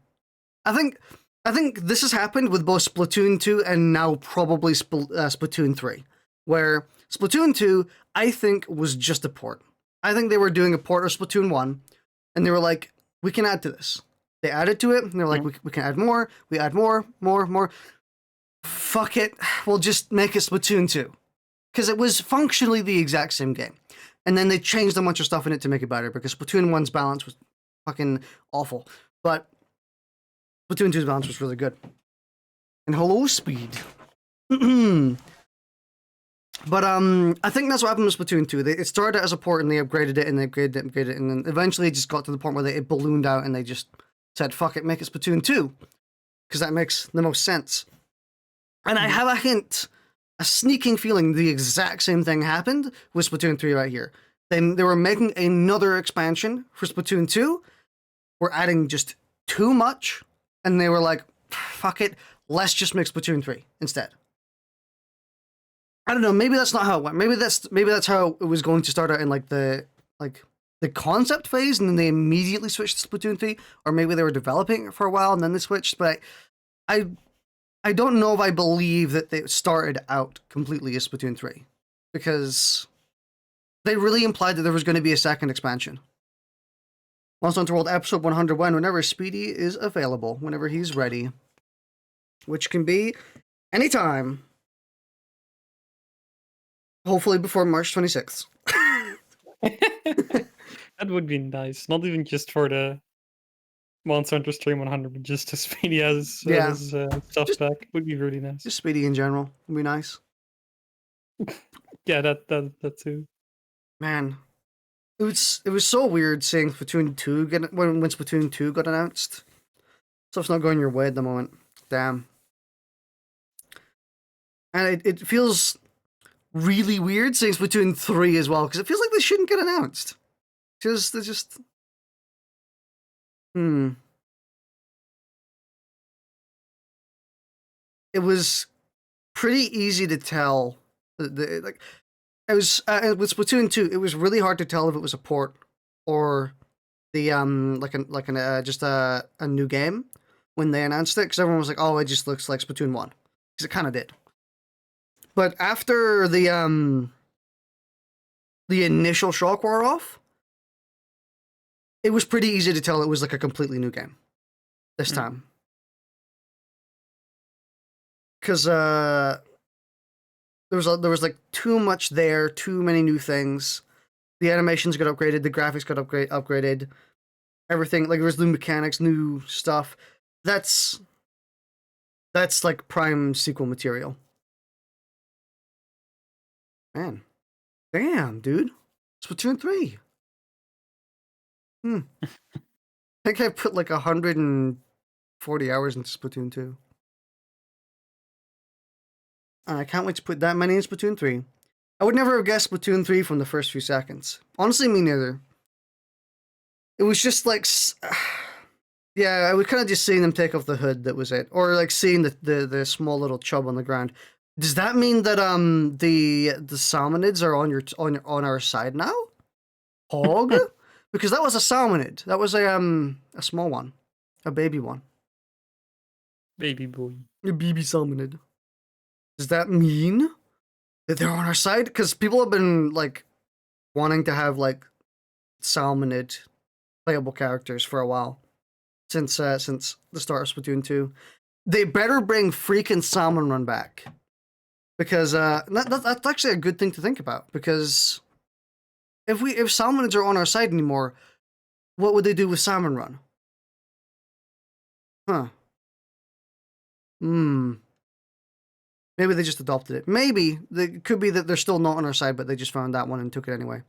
A: I think this has happened with both Splatoon 2 and now probably Splatoon 3, where Splatoon 2 I think was just a port. I think they were doing a port of Splatoon 1, and they were like, we can add to this. They added to it, and they were like, we can add more. We add more. Fuck it, we'll just make it Splatoon 2. Because it was functionally the exact same game. And then they changed a bunch of stuff in it to make it better, because Splatoon 1's balance was fucking awful. But Splatoon 2's balance was really good. And hello, Speed. But I think that's what happened with Splatoon 2. It started as a port, and they upgraded it, and they upgraded it, and then eventually it just got to the point where it ballooned out, and they just said, fuck it, make it Splatoon 2. Because that makes the most sense. And I have a sneaking feeling the exact same thing happened with Splatoon 3 right here. They were making another expansion for Splatoon 2. We're adding just too much, and they were like, fuck it, let's just make Splatoon 3 instead. I don't know, maybe that's not how it went. Maybe that's how it was going to start out in the concept phase, and then they immediately switched to Splatoon 3, or maybe they were developing it for a while and then they switched, but I don't know if I believe that they started out completely as Splatoon 3, because they really implied that there was going to be a second expansion. Monster Hunter World episode 101, whenever Speedy is available, whenever he's ready, which can be anytime. Hopefully before March 26th.
B: That would be nice. Not even just for the Monster Hunter Stream 100, but just to Speedy has stuff back. Would be really nice.
A: Just Speedy in general would be nice.
B: Yeah, that too.
A: Man, it was so weird seeing Splatoon 2 when Splatoon 2 got announced. Stuff's not going your way at the moment. Damn. And it feels really weird seeing Splatoon 3 as well, because it feels like they shouldn't get announced. Because they're just... It was pretty easy to tell. It was with Splatoon 2. It was really hard to tell if it was a port or the just a new game when they announced it, because everyone was like, "Oh, it just looks like Splatoon 1," because it kind of did. But after the initial shock wore off, it was pretty easy to tell it was like a completely new game this time. Because there was like too much there, too many new things. The animations got upgraded, the graphics got upgraded, everything. Like there was new mechanics, new stuff. That's like prime sequel material. Man, damn, dude, Splatoon 3. I think I put like 150 40 hours into Splatoon 2. And I can't wait to put that many in Splatoon 3. I would never have guessed Splatoon 3 from the first few seconds. Honestly, me neither. It was just like... Yeah, I was kind of just seeing them take off the hood, that was it. Or like seeing the small little chub on the ground. Does that mean that the salmonids are on our side now? Hog? Because that was a salmonid. That was a small one. A baby one.
B: Baby boy.
A: A baby salmonid. Does that mean that they're on our side? Because people have been like wanting to have like salmonid playable characters for a while. Since the start of Splatoon 2. They better bring freaking Salmon Run back. Because that's actually a good thing to think about. Because if Salmonids are on our side anymore, what would they do with Salmon Run? Huh. Maybe they just adopted it. Maybe. It could be that they're still not on our side, but they just found that one and took it anyway.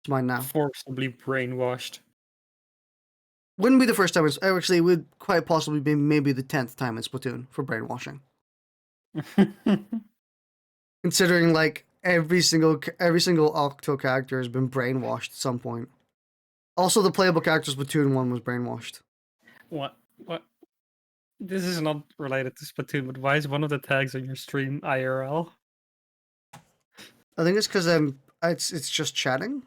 A: It's mine now.
B: Forcibly brainwashed.
A: Wouldn't be the first time. Actually, it would quite possibly be maybe the 10th time in Splatoon for brainwashing. Considering like every single Octo character has been brainwashed at some point. Also, the playable character Splatoon 1 was brainwashed.
B: What? This is not related to Splatoon, but why is one of the tags on your stream IRL?
A: I think it's because it's just chatting.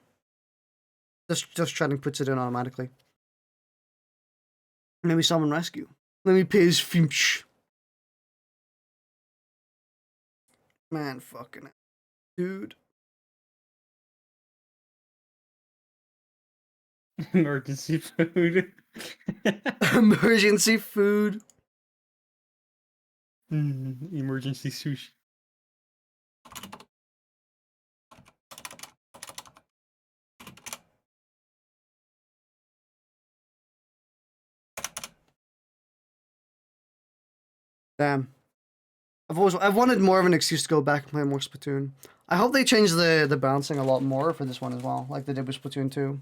A: Just chatting puts it in automatically. Maybe someone rescue. Let me pay his finch. Man, fucking dude.
B: Emergency food.
A: Emergency food.
B: Emergency sushi.
A: Damn. I've wanted more of an excuse to go back and play more Splatoon. I hope they change the balancing a lot more for this one as well, like they did with Splatoon 2.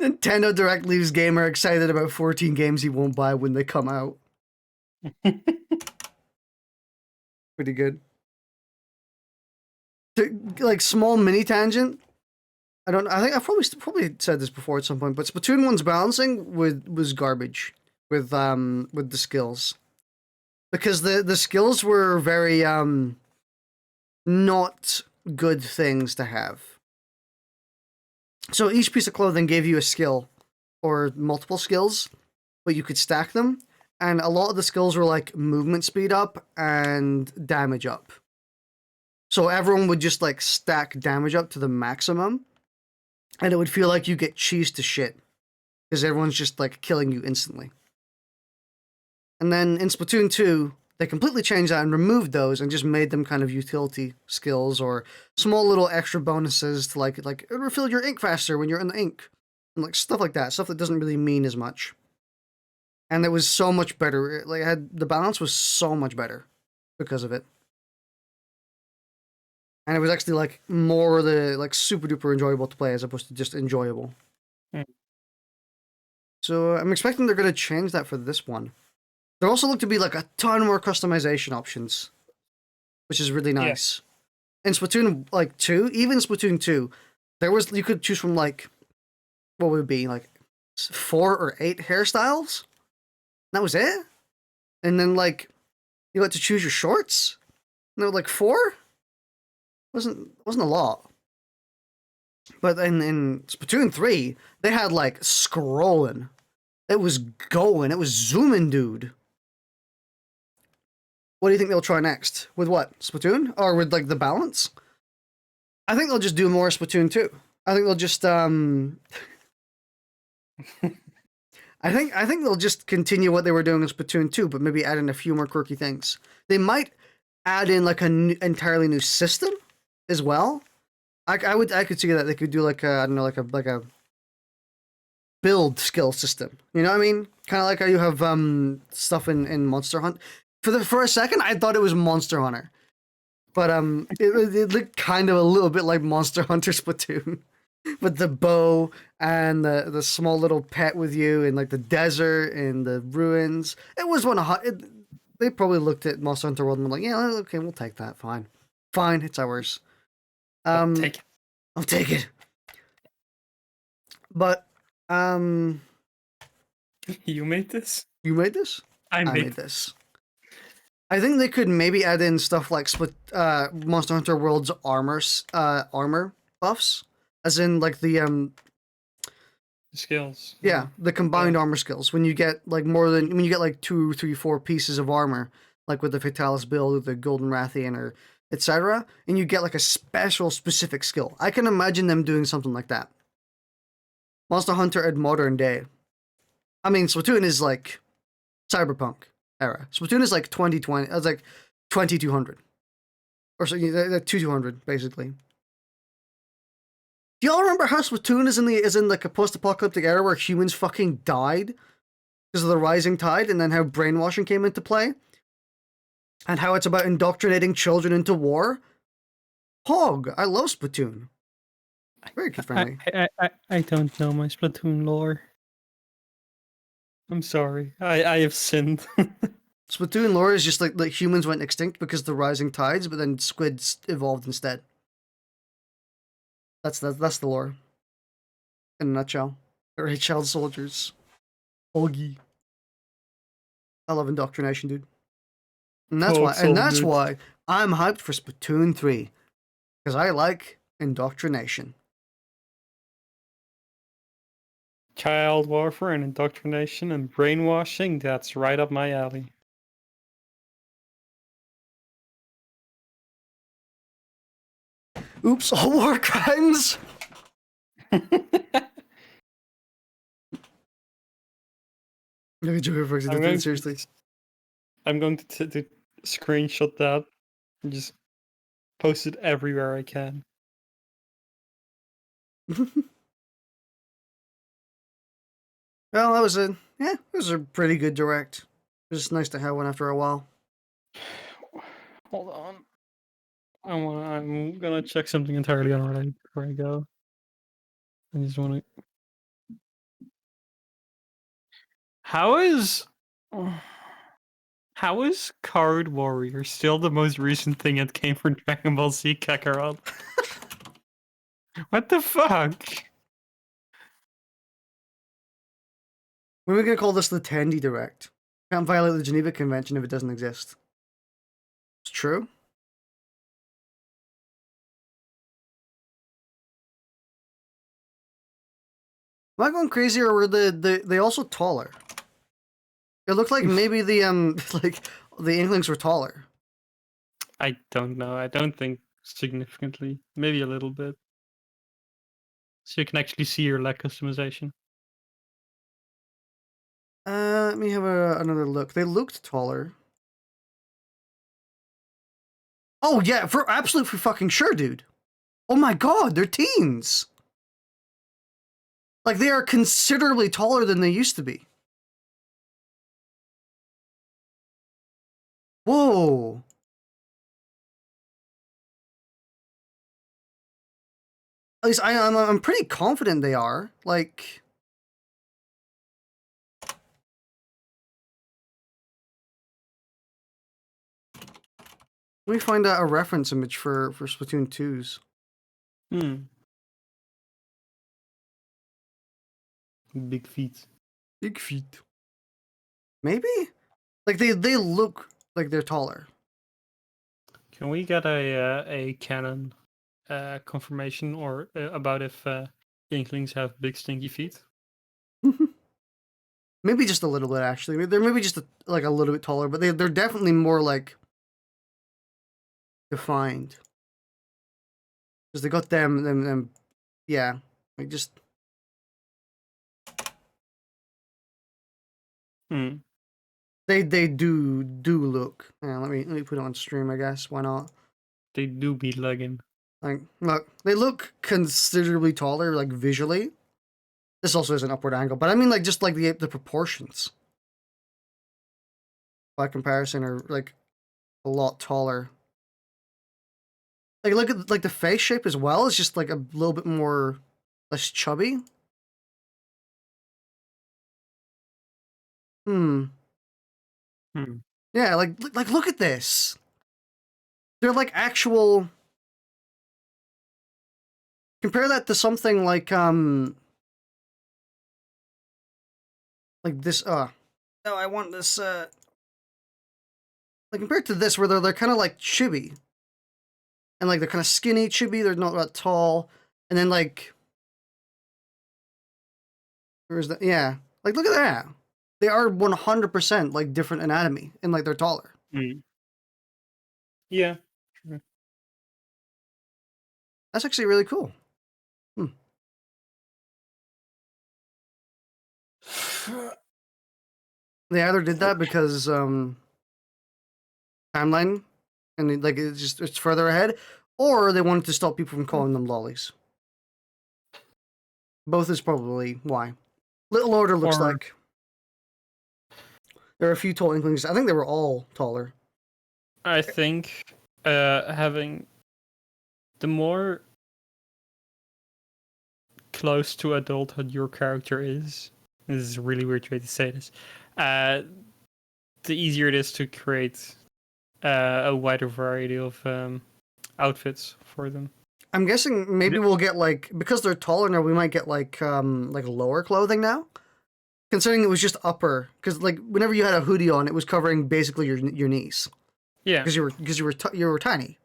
A: Nintendo Direct leaves gamer excited about 14 games he won't buy when they come out. Pretty good. Like small mini tangent. I think I've probably said this before at some point, but Splatoon 1's balancing was garbage with the skills. Because the skills were very not good things to have. So each piece of clothing gave you a skill or multiple skills, but you could stack them, and a lot of the skills were like movement speed up and damage up. So everyone would just like stack damage up to the maximum. And it would feel like you get cheesed to shit. Because everyone's just, like, killing you instantly. And then in Splatoon 2, they completely changed that and removed those and just made them kind of utility skills or small little extra bonuses to, like refill your ink faster when you're in the ink. And, like, stuff like that. Stuff that doesn't really mean as much. And it was so much better. Like, the balance was so much better because of it. And it was actually, like, more like, super duper enjoyable to play as opposed to just enjoyable. So I'm expecting they're going to change that for this one. There also look to be, like, a ton more customization options, which is really nice. Yeah. In Splatoon, like, 2, even Splatoon 2, you could choose from, like, what would it be, like, 4 or 8 hairstyles? That was it? And then, like, you got to choose your shorts? And there were, like, 4? Wasn't a lot. But in Splatoon 3, they had like scrolling. It was going. It was zooming, dude. What do you think they'll try next? With what? Splatoon? Or with like the balance? I think they'll just do more Splatoon 2. I think they'll just I think they'll just continue what they were doing in Splatoon 2, but maybe add in a few more quirky things. They might add in like an entirely new system as well. I could see that they could do like a, I don't know, like a build skill system. You know what I mean? Kind of like how you have stuff in Monster Hunt. For a second, I thought it was Monster Hunter. But it looked kind of a little bit like Monster Hunter Splatoon, with the bow and the small little pet with you in like the desert and the ruins. It was one of they probably looked at Monster Hunter World and were like, yeah, okay, we'll take that. Fine, it's ours.
B: I'll take it.
A: I'll take it. But
B: you made this?
A: You made this?
B: I
A: made this. I think they could maybe add in stuff like Monster Hunter World's armor buffs, as in like the
B: skills.
A: Yeah, the combined armor skills. When you get like when you get like 2, 3, 4 pieces of armor, like with the Fatalis build, or the Golden Rathian, or etc., and you get like a specific skill. I can imagine them doing something like that. Monster Hunter at modern day. I mean, Splatoon is like Cyberpunk era. Splatoon is like 2020. It's like 2200, or so 2200 basically. Do y'all remember how Splatoon is in like a post-apocalyptic era where humans fucking died because of the rising tide, and then how brainwashing came into play, and how it's about indoctrinating children into war? Hog, I love Splatoon. Very kid friendly.
B: I don't know my Splatoon lore. I'm sorry. I have sinned.
A: Splatoon lore is just like humans went extinct because of the rising tides, but then squids evolved instead. That's the lore. In a nutshell. Alright, child soldiers. Oggy. I love indoctrination, dude. And that's why I'm hyped for Splatoon 3. Because I like indoctrination.
B: Child warfare and indoctrination and brainwashing, that's right up my alley.
A: Oops, all war crimes! Seriously.
B: I'm going to screenshot that and just post it everywhere I can.
A: Well, it was a pretty good direct. It was nice to have one after a while.
B: Hold on. I'm gonna check something entirely unrelated before I go. I just want to. How is Card Warrior still the most recent thing that came from Dragon Ball Z Kakarot? What the fuck?
A: When are we gonna call this the Tandy Direct? Can't violate the Geneva Convention if it doesn't exist. It's true. Am I going crazy, or were they also taller? It looked like maybe the like the Inklings were taller.
B: I don't know. I don't think significantly. Maybe a little bit. So you can actually see your leg customization.
A: Let me have another look. They looked taller. Oh yeah, for fucking sure, dude. Oh my god, they're teens. Like, they are considerably taller than they used to be. Whoa. At least I'm pretty confident they are. Like, let me find out a reference image for Splatoon 2's.
B: Big feet.
A: Big feet. Maybe? Like, they look like they're taller.
B: Can we get a canon confirmation or about if Inklings have big stinky feet?
A: Maybe just a little bit, actually. They're maybe just like a little bit taller, but they're definitely more like defined. Because they got them, yeah, like just. They do look. Yeah, let me put it on stream, I guess. Why not?
B: They do be legging.
A: Like, look, they look considerably taller, like visually. This also is an upward angle, but I mean, like, just like the proportions. By comparison, are like a lot taller. Like, look at like the face shape as well. It's just like a little bit more less chubby. Yeah, like look at this. They're like actual. Compare that to something like this. No, I want this. Like compared to this, where they're kind of like chibi, and like they're kind of skinny, chibi. They're not that tall, and then like, where's that? Yeah, like look at that. They are 100% like different anatomy, and like they're taller.
B: Yeah.
A: That's actually really cool. They either did that because timeline, and like it's further ahead, or they wanted to stop people from calling them lollies. Both is probably why. Little Order looks like. There are a few tall Inklings. I think they were all taller.
B: I think having the more close to adulthood your character is a really weird way to say this, the easier it is to create a wider variety of outfits for them.
A: I'm guessing maybe we'll get like, because they're taller now, we might get like lower clothing now. Considering it was just upper, because like whenever you had a hoodie on, it was covering basically your knees.
B: Yeah.
A: Because you were tiny.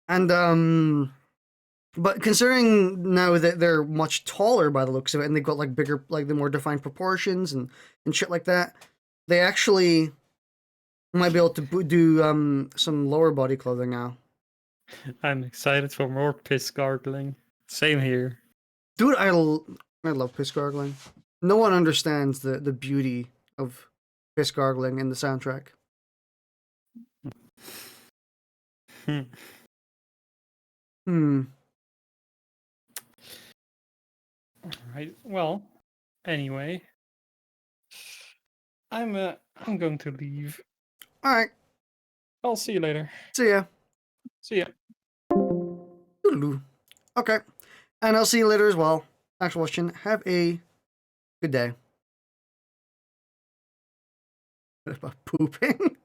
A: And but considering now that they're much taller by the looks of it, and they've got like bigger, like the more defined proportions and shit like that, they actually might be able to do some lower body clothing now.
B: I'm excited for more piss gargling. Same here.
A: Dude, I love piss gargling. No one understands the beauty of piss gargling in the soundtrack.
B: Alright, well, anyway. I'm going to leave.
A: Alright.
B: I'll see you later.
A: See ya.
B: See ya.
A: Okay. And I'll see you later as well. Thanks for watching. Have a good day. About pooping?